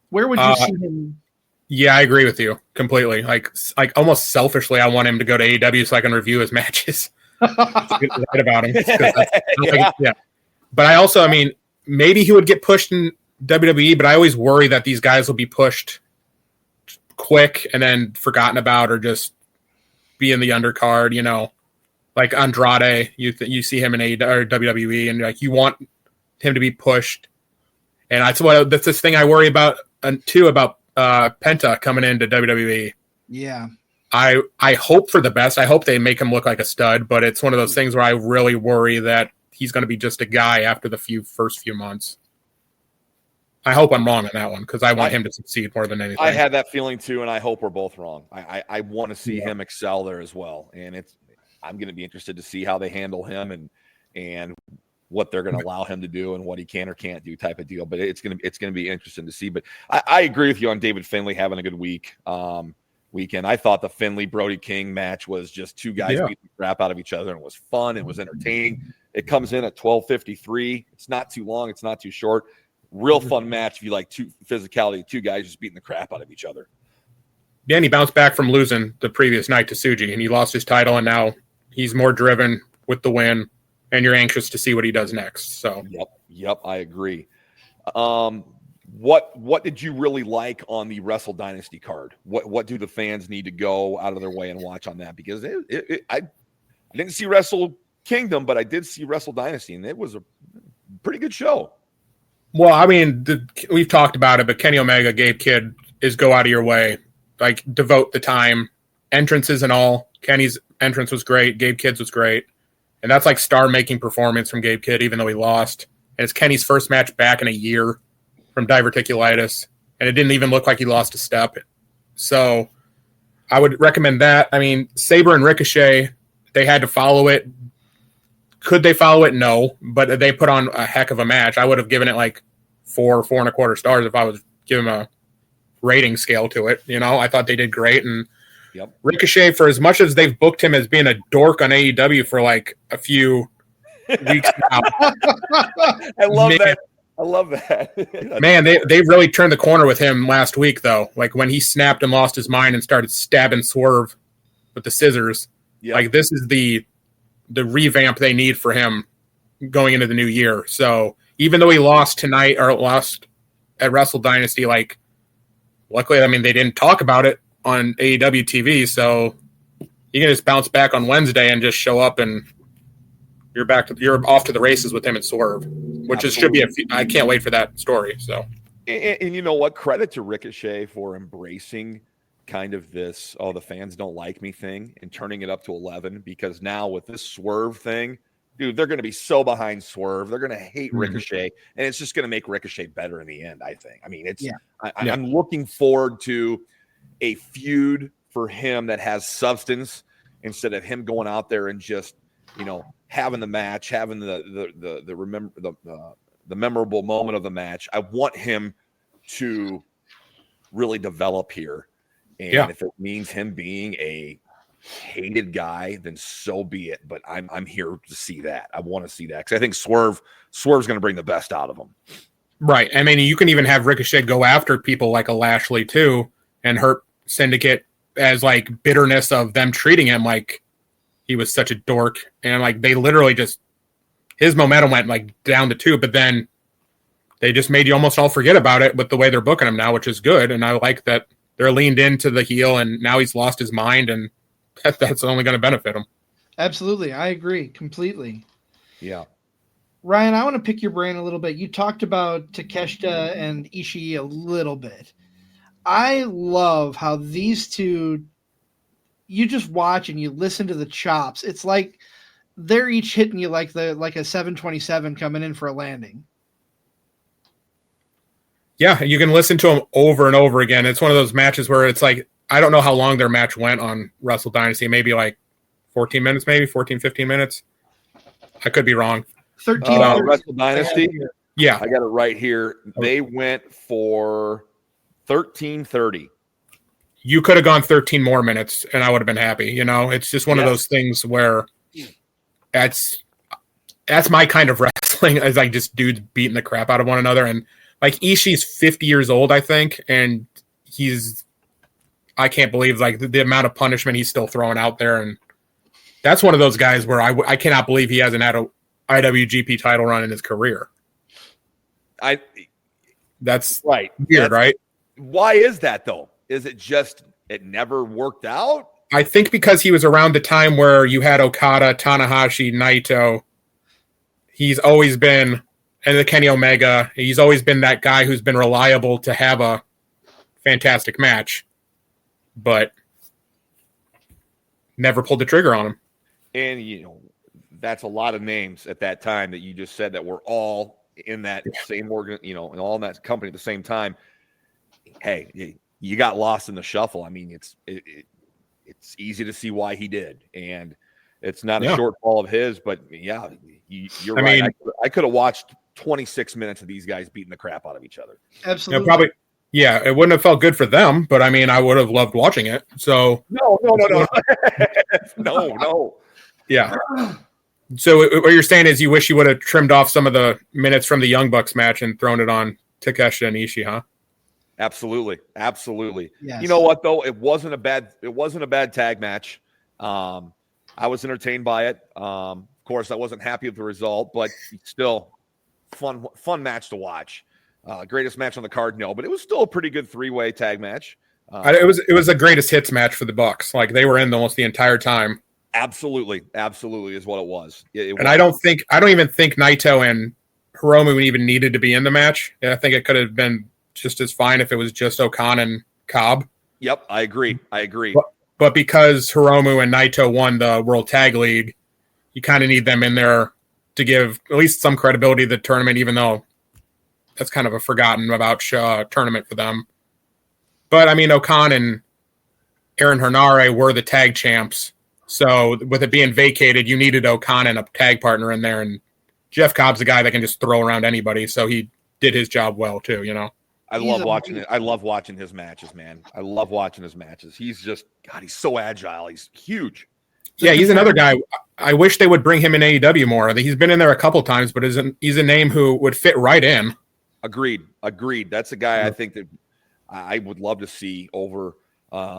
Where would you see him? Yeah, I agree with you completely. Like almost selfishly, I want him to go to AEW so I can review his matches. Right about him. Yeah. But I also, I mean, maybe he would get pushed in WWE, but I always worry that these guys will be pushed quick and then forgotten about, or just be in the undercard, like Andrade. You see him in or WWE, and like you want him to be pushed. And that's this thing I worry about too, about Penta coming into WWE. Yeah. I hope for the best. I hope they make him look like a stud, but it's one of those things where I really worry that he's going to be just a guy after the first few months. I hope I'm wrong on that one, because I want him to succeed more than anything. I had that feeling too, and I hope we're both wrong. I want to see him excel there as well, and I'm going to be interested to see how they handle him and what they're going to allow him to do and what he can or can't do, type of deal. But it's going to be interesting to see. But I agree with you on David Finlay having a good weekend. I thought the Finlay Brody King match was just two guys beating the crap out of each other, and it was fun. It was entertaining. It comes in at 12:53. It's not too long. It's not too short. Real fun match if you like physicality, two guys just beating the crap out of each other. Yeah, and he bounced back from losing the previous night to Tsuji, and he lost his title, and now he's more driven with the win, and you're anxious to see what he does next. So Yep, I agree. What did you really like on the Wrestle Dynasty card? What do the fans need to go out of their way and watch on that? Because I didn't see Wrestle Kingdom, but I did see Wrestle Dynasty, and it was a pretty good show. Well, I mean, we've talked about it, but Kenny Omega, Gabe Kidd is go out of your way, like devote the time, entrances and all. Kenny's entrance was great. Gabe Kidd's was great. And that's like star-making performance from Gabe Kidd, even though he lost. And it's Kenny's first match back in a year from diverticulitis. And it didn't even look like he lost a step. So I would recommend that. I mean, Sabre and Ricochet, they had to follow it. Could they follow it? No. But they put on a heck of a match. I would have given it like 4.25 stars if I was giving a rating scale to it. You know, I thought they did great. And Yep. Ricochet, for as much as they've booked him as being a dork on AEW for like a few weeks now. I love that. I love that. Man, they really turned the corner with him last week, though. Like when he snapped and lost his mind and started stabbing Swerve with the scissors. Yep. Like this is the revamp they need for him going into the new year. So even though he lost tonight or lost at Wrestle Dynasty, like luckily, I mean, they didn't talk about it on AEW TV, so you can just bounce back on Wednesday and just show up and you're off to the races with him and Swerve, which is, should be I can't wait for that story. So, and you know what? Credit to Ricochet for embracing kind of this, oh, the fans don't like me thing and turning it up to 11, because now with this Swerve thing, dude, they're going to be so behind Swerve. They're going to hate Ricochet, and it's just going to make Ricochet better in the end, I think. I mean, it's I'm looking forward to a feud for him that has substance instead of him going out there and just, you know, having the match, having the memorable moment of the match. I want him to really develop here. And if it means him being a hated guy, then so be it. But I'm here to see that. I want to see that because I think Swerve's going to bring the best out of him. Right. I mean, you can even have Ricochet go after people like a Lashley too and hurt Syndicate as like bitterness of them treating him like he was such a dork. And like they literally just, his momentum went like down to 2, but then they just made you almost all forget about it with the way they're booking him now, which is good. And I like that they're leaned into the heel and now he's lost his mind, and that's only going to benefit him. Absolutely. I agree completely. Yeah. Ryan, I want to pick your brain a little bit. You talked about Takeshita and Ishii a little bit. I love how these two, you just watch and you listen to the chops. It's like they're each hitting you like a 727 coming in for a landing. Yeah, you can listen to them over and over again. It's one of those matches where it's like, I don't know how long their match went on Wrestle Dynasty. Maybe like 14 minutes, maybe 14, 15 minutes. I could be wrong. 13 Wrestle Dynasty? Yeah. I got it right here. They went for 13:30. You could have gone 13 more minutes and I would have been happy. You know, it's just one of those things where that's my kind of wrestling, is like just dudes beating the crap out of one another. And like Ishii's 50 years old, I think. And I can't believe like the amount of punishment he's still throwing out there. And that's one of those guys where I cannot believe he hasn't had a IWGP title run in his career. That's right. Weird, right? Why is that though? Is it just it never worked out? I think because he was around the time where you had Okada, Tanahashi, Naito. He's always been, and the Kenny Omega, he's always been that guy who's been reliable to have a fantastic match, but never pulled the trigger on him. And, you know, that's a lot of names at that time that you just said that were all in that same organ, you know, and all in that company at the same time. Hey, you got lost in the shuffle. I mean, it's easy to see why he did, and it's not a shortfall of his. But yeah, you're right. Mean, I could have watched 26 minutes of these guys beating the crap out of each other. Absolutely, probably. Yeah, it wouldn't have felt good for them, but I mean, I would have loved watching it. So no, no. Yeah. So what you're saying is you wish you would have trimmed off some of the minutes from the Young Bucks match and thrown it on Takeshita and Ishii, huh? Absolutely. Yes. You know what though? It wasn't a bad tag match. I was entertained by it. Of course, I wasn't happy with the result, but still fun match to watch. Greatest match on the card, no, but it was still a pretty good 3-way tag match. It was the greatest hits match for the Bucks. Like they were in almost the entire time. Absolutely is what it was. And I don't even think Naito and Hiromu even needed to be in the match. I think it could have been just as fine if it was just Okan and Cobb. Yep, I agree. But because Hiromu and Naito won the World Tag League, you kind of need them in there to give at least some credibility to the tournament, even though that's kind of a forgotten about tournament for them. But, I mean, Okan and Aaron Henare were the tag champs. So with it being vacated, you needed Okan and a tag partner in there. And Jeff Cobb's a guy that can just throw around anybody. So he did his job well, too, you know. I love watching it. I love watching his matches, man. I love watching his matches. He's just, God, he's so agile. He's huge. Yeah, he's another guy. I wish they would bring him in AEW more. He's been in there a couple times, but he's a name who would fit right in. Agreed. That's a guy I think that I would love to see over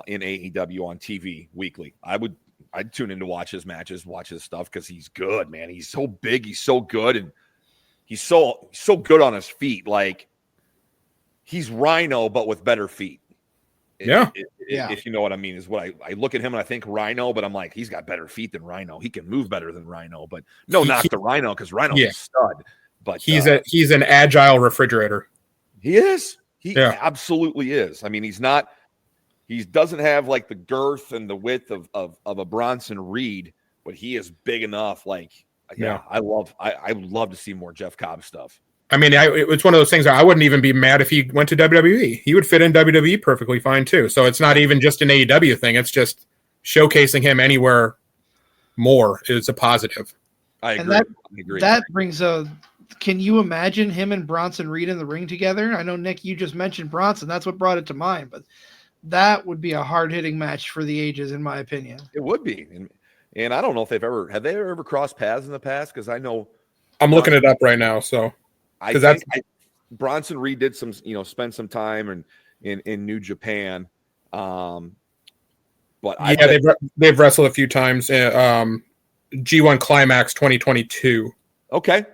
in AEW on TV weekly. I'd tune in to watch his matches, watch his stuff because he's good, man. He's so big, he's so good, and he's so good on his feet. Like he's Rhino, but with better feet. If you know what I mean, is what I look at him and I think Rhino, but I'm like, he's got better feet than Rhino. He can move better than Rhino, but knock the Rhino because Rhino's a stud. But he's an agile refrigerator. He is. He absolutely is. I mean, he doesn't have like the girth and the width of a Bronson Reed, but he is big enough. Like, I would love to see more Jeff Cobb stuff. I mean, it's one of those things where I wouldn't even be mad if he went to WWE. He would fit in WWE perfectly fine too. So it's not even just an AEW thing. It's just showcasing him anywhere more is a positive. I agree. And that brings can you imagine him and Bronson Reed in the ring together? I know, Nick, you just mentioned Bronson. That's what brought it to mind, but that would be a hard-hitting match for the ages, in my opinion. It would be. And I don't know if have they ever crossed paths in the past? Because I know I'm looking it up right now. So Bronson Reed did spend some time in New Japan. But they've wrestled a few times. G1 Climax 2022. Okay,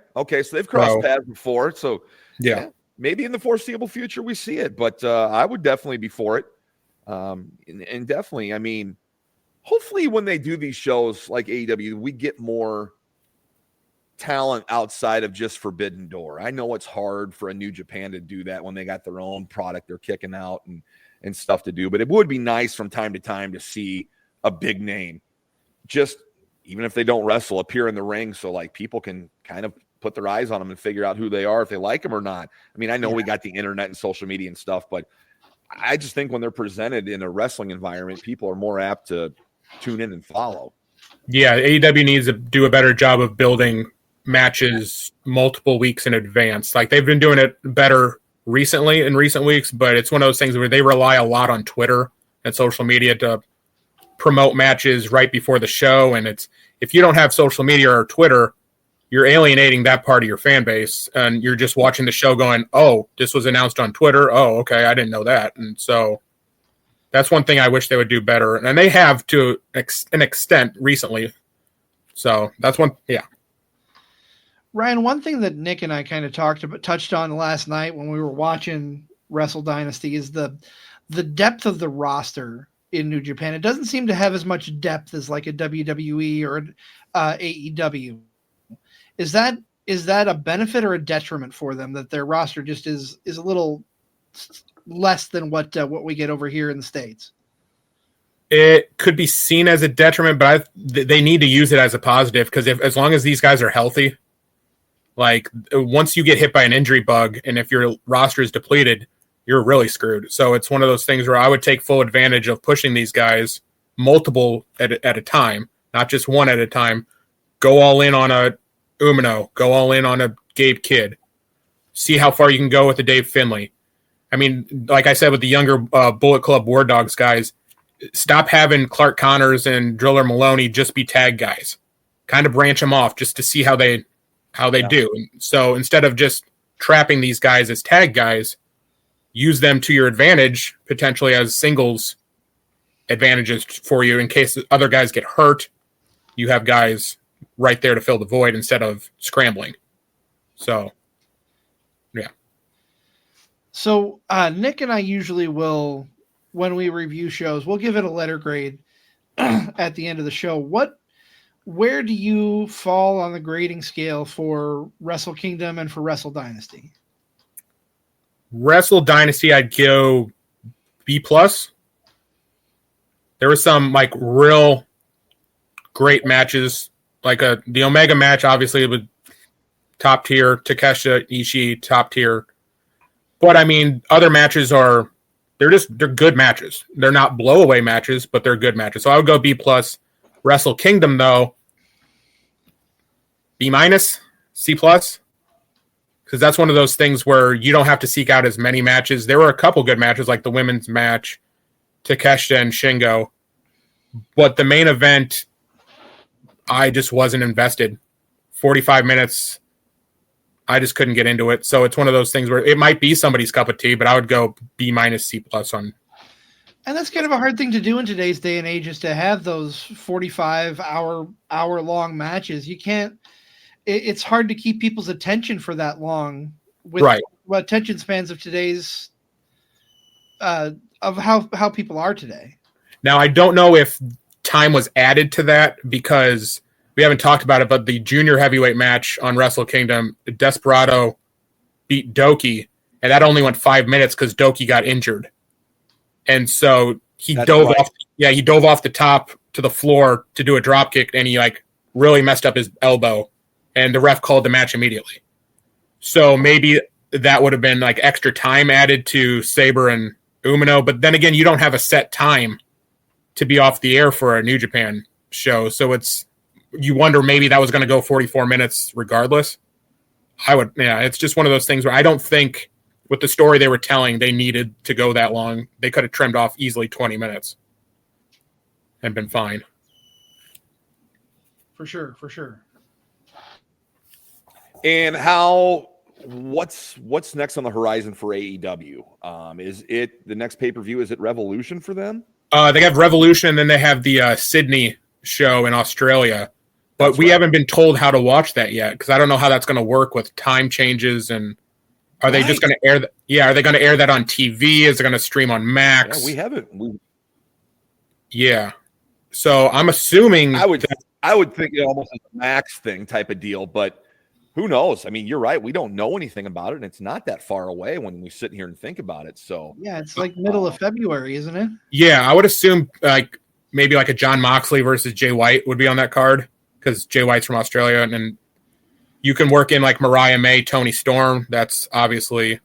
so they've crossed paths before. So yeah, maybe in the foreseeable future we see it. But I would definitely be for it. And definitely, I mean, hopefully when they do these shows like AEW, we get more talent outside of just Forbidden Door. I know it's hard for a New Japan to do that when they got their own product they're kicking out and stuff to do, but it would be nice from time to time to see a big name, just even if they don't wrestle, appear in the ring so like people can kind of put their eyes on them and figure out who they are, if they like them or not. I mean, I know we got the internet and social media and stuff, but I just think when they're presented in a wrestling environment, people are more apt to tune in and follow. Yeah, AEW needs to do a better job of building matches multiple weeks in advance. Like they've been doing it better recently in recent weeks, but it's one of those things where they rely a lot on Twitter and social media to promote matches right before the show. And if you don't have social media or Twitter, you're alienating that part of your fan base, and you're just watching the show going, oh, this was announced on Twitter. Oh, okay, I didn't know that. And so that's one thing I wish they would do better. And they have to an extent recently. So that's one, yeah. Ryan, one thing that Nick and I kind of touched on last night when we were watching Wrestle Dynasty is the depth of the roster in New Japan. It doesn't seem to have as much depth as like a WWE or AEW. Is that a benefit or a detriment for them that their roster just is a little less than what we get over here in the States? It could be seen as a detriment, but they need to use it as a positive, because as long as these guys are healthy, like once you get hit by an injury bug and if your roster is depleted, you're really screwed. So it's one of those things where I would take full advantage of pushing these guys multiple at a time, not just one at a time. Go all in on a Umino, go all in on a Gabe Kidd. See how far you can go with a Dave Finlay. I mean, like I said with the younger Bullet Club War Dogs guys, stop having Clark Connors and Driller Maloney just be tag guys. Kind of branch them off just to see how they do. So instead of just trapping these guys as tag guys, use them to your advantage, potentially as singles advantages for you in case other guys get hurt. You have guys right there to fill the void instead of scrambling. So, yeah. So Nick and I usually will, when we review shows, we'll give it a letter grade at the end of the show. What where do you fall on the grading scale for Wrestle Kingdom and for Wrestle Dynasty? Wrestle Dynasty, I'd go B+. There were some like real great matches, like the Omega match, obviously with top tier, Takeshita Ishii, top tier. But I mean, other matches they're good matches. They're not blowaway matches, but they're good matches. So I would go B+. Wrestle Kingdom though, B-, C+. Because that's one of those things where you don't have to seek out as many matches. There were a couple good matches, like the women's match, Takeshita and Shingo. But the main event, I just wasn't invested. 45 minutes, I just couldn't get into it. So it's one of those things where it might be somebody's cup of tea, but I would go B-, C+ on. And that's kind of a hard thing to do in today's day and age, is to have those 45-hour-long matches. You can't. It's hard to keep people's attention for that long with attention spans of today's of how people are today. Now, I don't know if time was added to that because we haven't talked about it, but the junior heavyweight match on Wrestle Kingdom, Desperado beat Doki, and that only went 5 minutes because Doki got injured. And so he dove off the top to the floor to do a drop kick, and he like really messed up his elbow, and the ref called the match immediately. So maybe that would have been like extra time added to Sabre and Umino, but then again, you don't have a set time to be off the air for a New Japan show. So you wonder maybe that was going to go 44 minutes regardless. It's just one of those things where I don't think with the story they were telling, they needed to go that long. They could have trimmed off easily 20 minutes and been fine. For sure. And what's next on the horizon for AEW? Is it the next pay-per-view? Is it Revolution for them? They have Revolution, and then they have the Sydney show in Australia. But we haven't been told how to watch that yet because I don't know how that's going to work with time changes. And are they just going to air that? Yeah, are they going to air that on TV? Is it going to stream on Max? Yeah, we haven't. Yeah. So I'm assuming I would think almost a Max thing type of deal, but who knows? I mean, you're right. We don't know anything about it, and it's not that far away when we sit here and think about it. So yeah, it's like middle of February, isn't it? Yeah, I would assume like maybe like a John Moxley versus Jay White would be on that card because Jay White's from Australia, and then you can work in like Mariah May, Tony Storm. That's obviously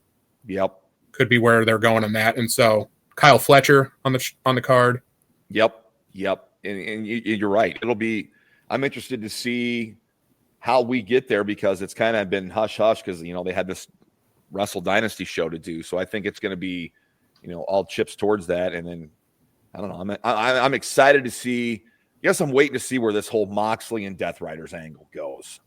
could be where they're going on that, and so Kyle Fletcher on the card. Yep, and you're right. I'm interested to see how we get there because it's kind of been hush-hush because, they had this Wrestle Dynasty show to do. So I think it's going to be, all chips towards that. And then, I don't know, I'm excited to see. I guess I'm waiting to see where this whole Moxley and Death Riders angle goes.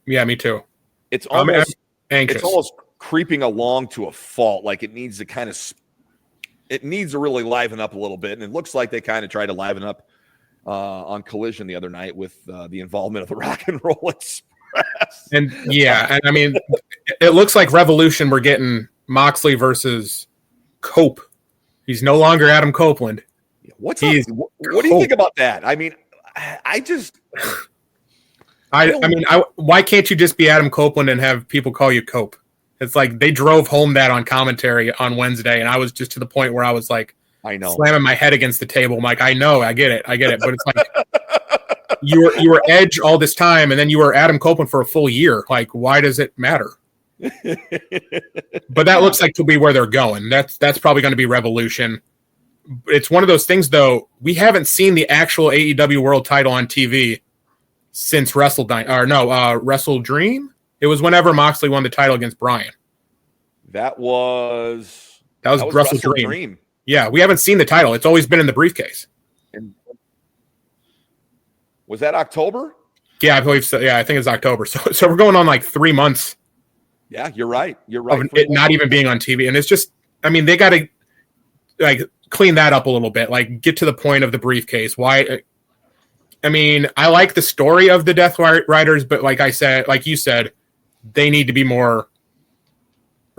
Yeah, me too. It's almost anxious. It's almost creeping along to a fault. Like it needs to really liven up a little bit. And it looks like they kind of tried to liven up on Collision the other night with the involvement of the Rock and Roll Express. And I mean, it looks like Revolution, we're getting Moxley versus Cope. He's no longer Adam Copeland. What do you think about that? I mean, why can't you just be Adam Copeland and have people call you Cope? It's like they drove home that on commentary on Wednesday, and I was just to the point where I was like, I know, slamming my head against the table. I'm like, I know, I get it, but it's like you were Edge all this time, and then you were Adam Copeland for a full year. Like, why does it matter? But that looks like to be where they're going. That's probably going to be Revolution. It's one of those things, though. We haven't seen the actual AEW World Title on TV since Wrestle Dream. It was whenever Moxley won the title against Bryan. That was Wrestle Dream. Yeah, we haven't seen the title. It's always been in the briefcase. And was that October? Yeah, I believe so. Yeah, I think it's October. So we're going on like 3 months. Yeah, you're right. Of it not even being on TV. And it's just, I mean, they got to like clean that up a little bit. Like get to the point of the briefcase. Why? I mean, I like the story of the Death Riders, but like you said, they need to be more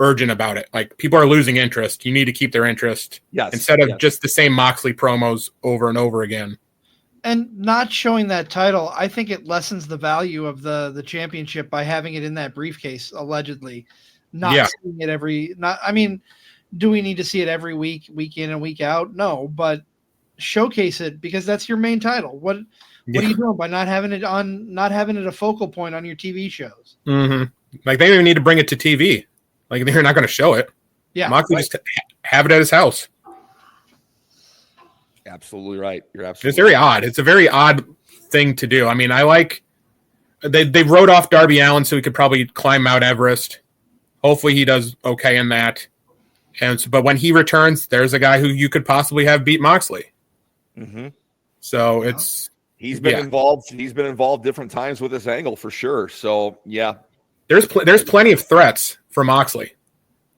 urgent about it. Like people are losing interest. You need to keep their interest. Yes. Instead of just the same Moxley promos over and over again. And not showing that title, I think it lessens the value of the championship by having it in that briefcase, allegedly. Not seeing it do we need to see it every week in and week out? No, but showcase it because that's your main title. What are you doing by not having it a focal point on your TV shows? Mm-hmm. Like they don't even need to bring it to TV. Like they're not going to show it. Yeah, Moxley just have it at his house. Absolutely right. You're absolutely. It's very odd. It's a very odd thing to do. I mean, I like they wrote off Darby Allin so he could probably climb Mount Everest. Hopefully, he does okay in that. But when he returns, there's a guy who you could possibly have beat Moxley. Mm-hmm. So he's been involved. He's been involved different times with this angle for sure. So yeah, there's plenty of threats for Moxley.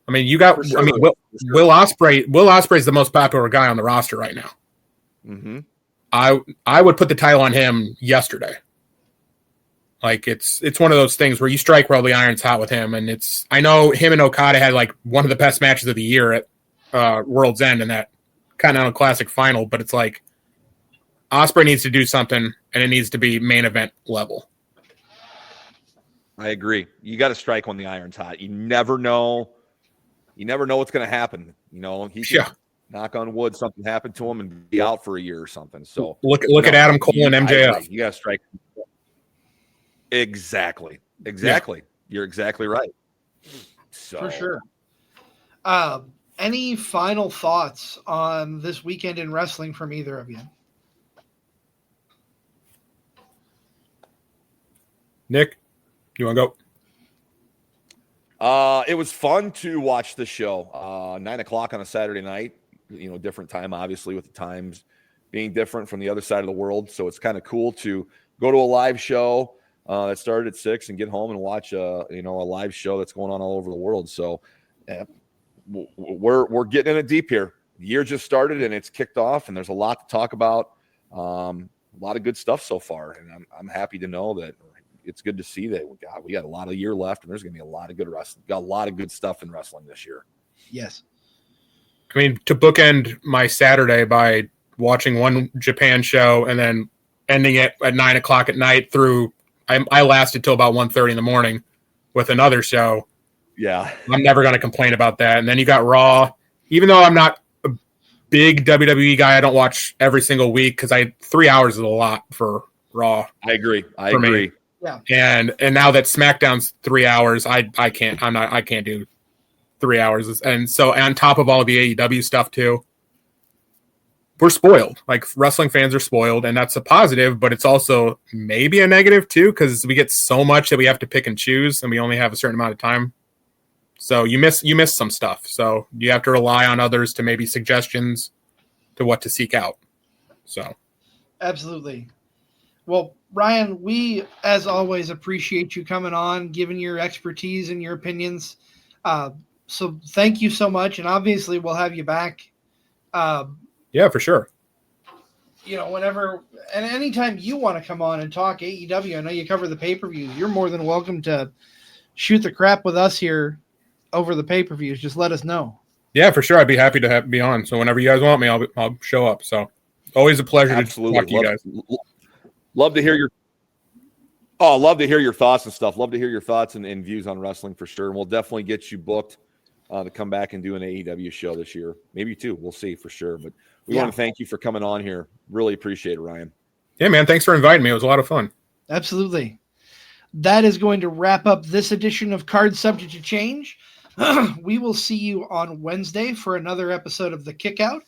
I mean, Will Ospreay. Will Ospreay is the most popular guy on the roster right now. Mm-hmm. I would put the title on him yesterday. Like it's one of those things where you strike while the iron's hot with him, and I know him and Okada had like one of the best matches of the year at World's End in that Continental Classic final, but it's like Ospreay needs to do something, and it needs to be main event level. I agree. You got to strike when the iron's hot. You never know. You never know what's going to happen. You know, he can knock on wood, something happened to him and be out for a year or something. So look at Adam Cole and MJF. You got to strike. Exactly. Yeah. You're exactly right. So for sure. Any final thoughts on this weekend in wrestling from either of you? Nick, you want to go? It was fun to watch the show. 9:00 on a Saturday night. You know, different time, obviously, with the times being different from the other side of the world. So it's kind of cool to go to a live show that started at 6 and get home and watch a live show that's going on all over the world. So we're getting in it deep here. The year just started and it's kicked off, and there's a lot to talk about. A lot of good stuff so far, and I'm happy to know that. It's good to see that we got a lot of year left, and there's going to be a lot of good wrestling. Got a lot of good stuff in wrestling this year. Yes. I mean, to bookend my Saturday by watching one Japan show and then ending it at 9:00 at night through, I lasted till about 1:30 in the morning with another show. Yeah. I'm never going to complain about that. And then you got Raw. Even though I'm not a big WWE guy, I don't watch every single week because 3 hours is a lot for Raw. I agree. Me. Yeah. And now that SmackDown's 3 hours, I can't do 3 hours. And so on top of all of the AEW stuff too, we're spoiled. Like wrestling fans are spoiled, and that's a positive, but it's also maybe a negative too, because we get so much that we have to pick and choose, and we only have a certain amount of time. So you miss some stuff. So you have to rely on others to maybe suggestions to what to seek out. So absolutely. Well, Ryan, we, as always, appreciate you coming on, giving your expertise and your opinions. So thank you so much. And obviously we'll have you back. Yeah, for sure. You know, whenever and anytime you want to come on and talk AEW, I know you cover the pay-per-views. You're more than welcome to shoot the crap with us here over the pay-per-views. Just let us know. Yeah, for sure. I'd be happy to be on. So whenever you guys want me, I'll show up. So always a pleasure to talk to you guys. Love to hear your thoughts and stuff. Love to hear your thoughts and views on wrestling for sure. And we'll definitely get you booked to come back and do an AEW show this year. Maybe two. We'll see for sure. But we want to thank you for coming on here. Really appreciate it, Ryan. Yeah, man. Thanks for inviting me. It was a lot of fun. Absolutely. That is going to wrap up this edition of Card Subject to Change. We will see you on Wednesday for another episode of The Kickout.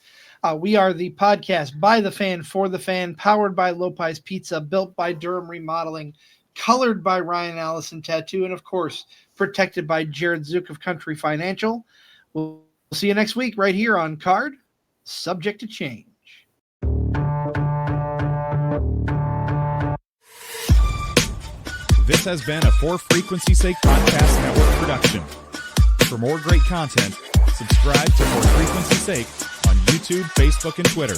We are the podcast by the fan, for the fan, powered by Lopez Pizza, built by Durham Remodeling, colored by Ryan Allison Tattoo, and of course, protected by Jared Zook of Country Financial. We'll see you next week right here on Card Subject to Change. This has been a For Frequency's Sake Podcast Network production. For more great content, subscribe to For Frequency's Sake on YouTube, Facebook, and Twitter.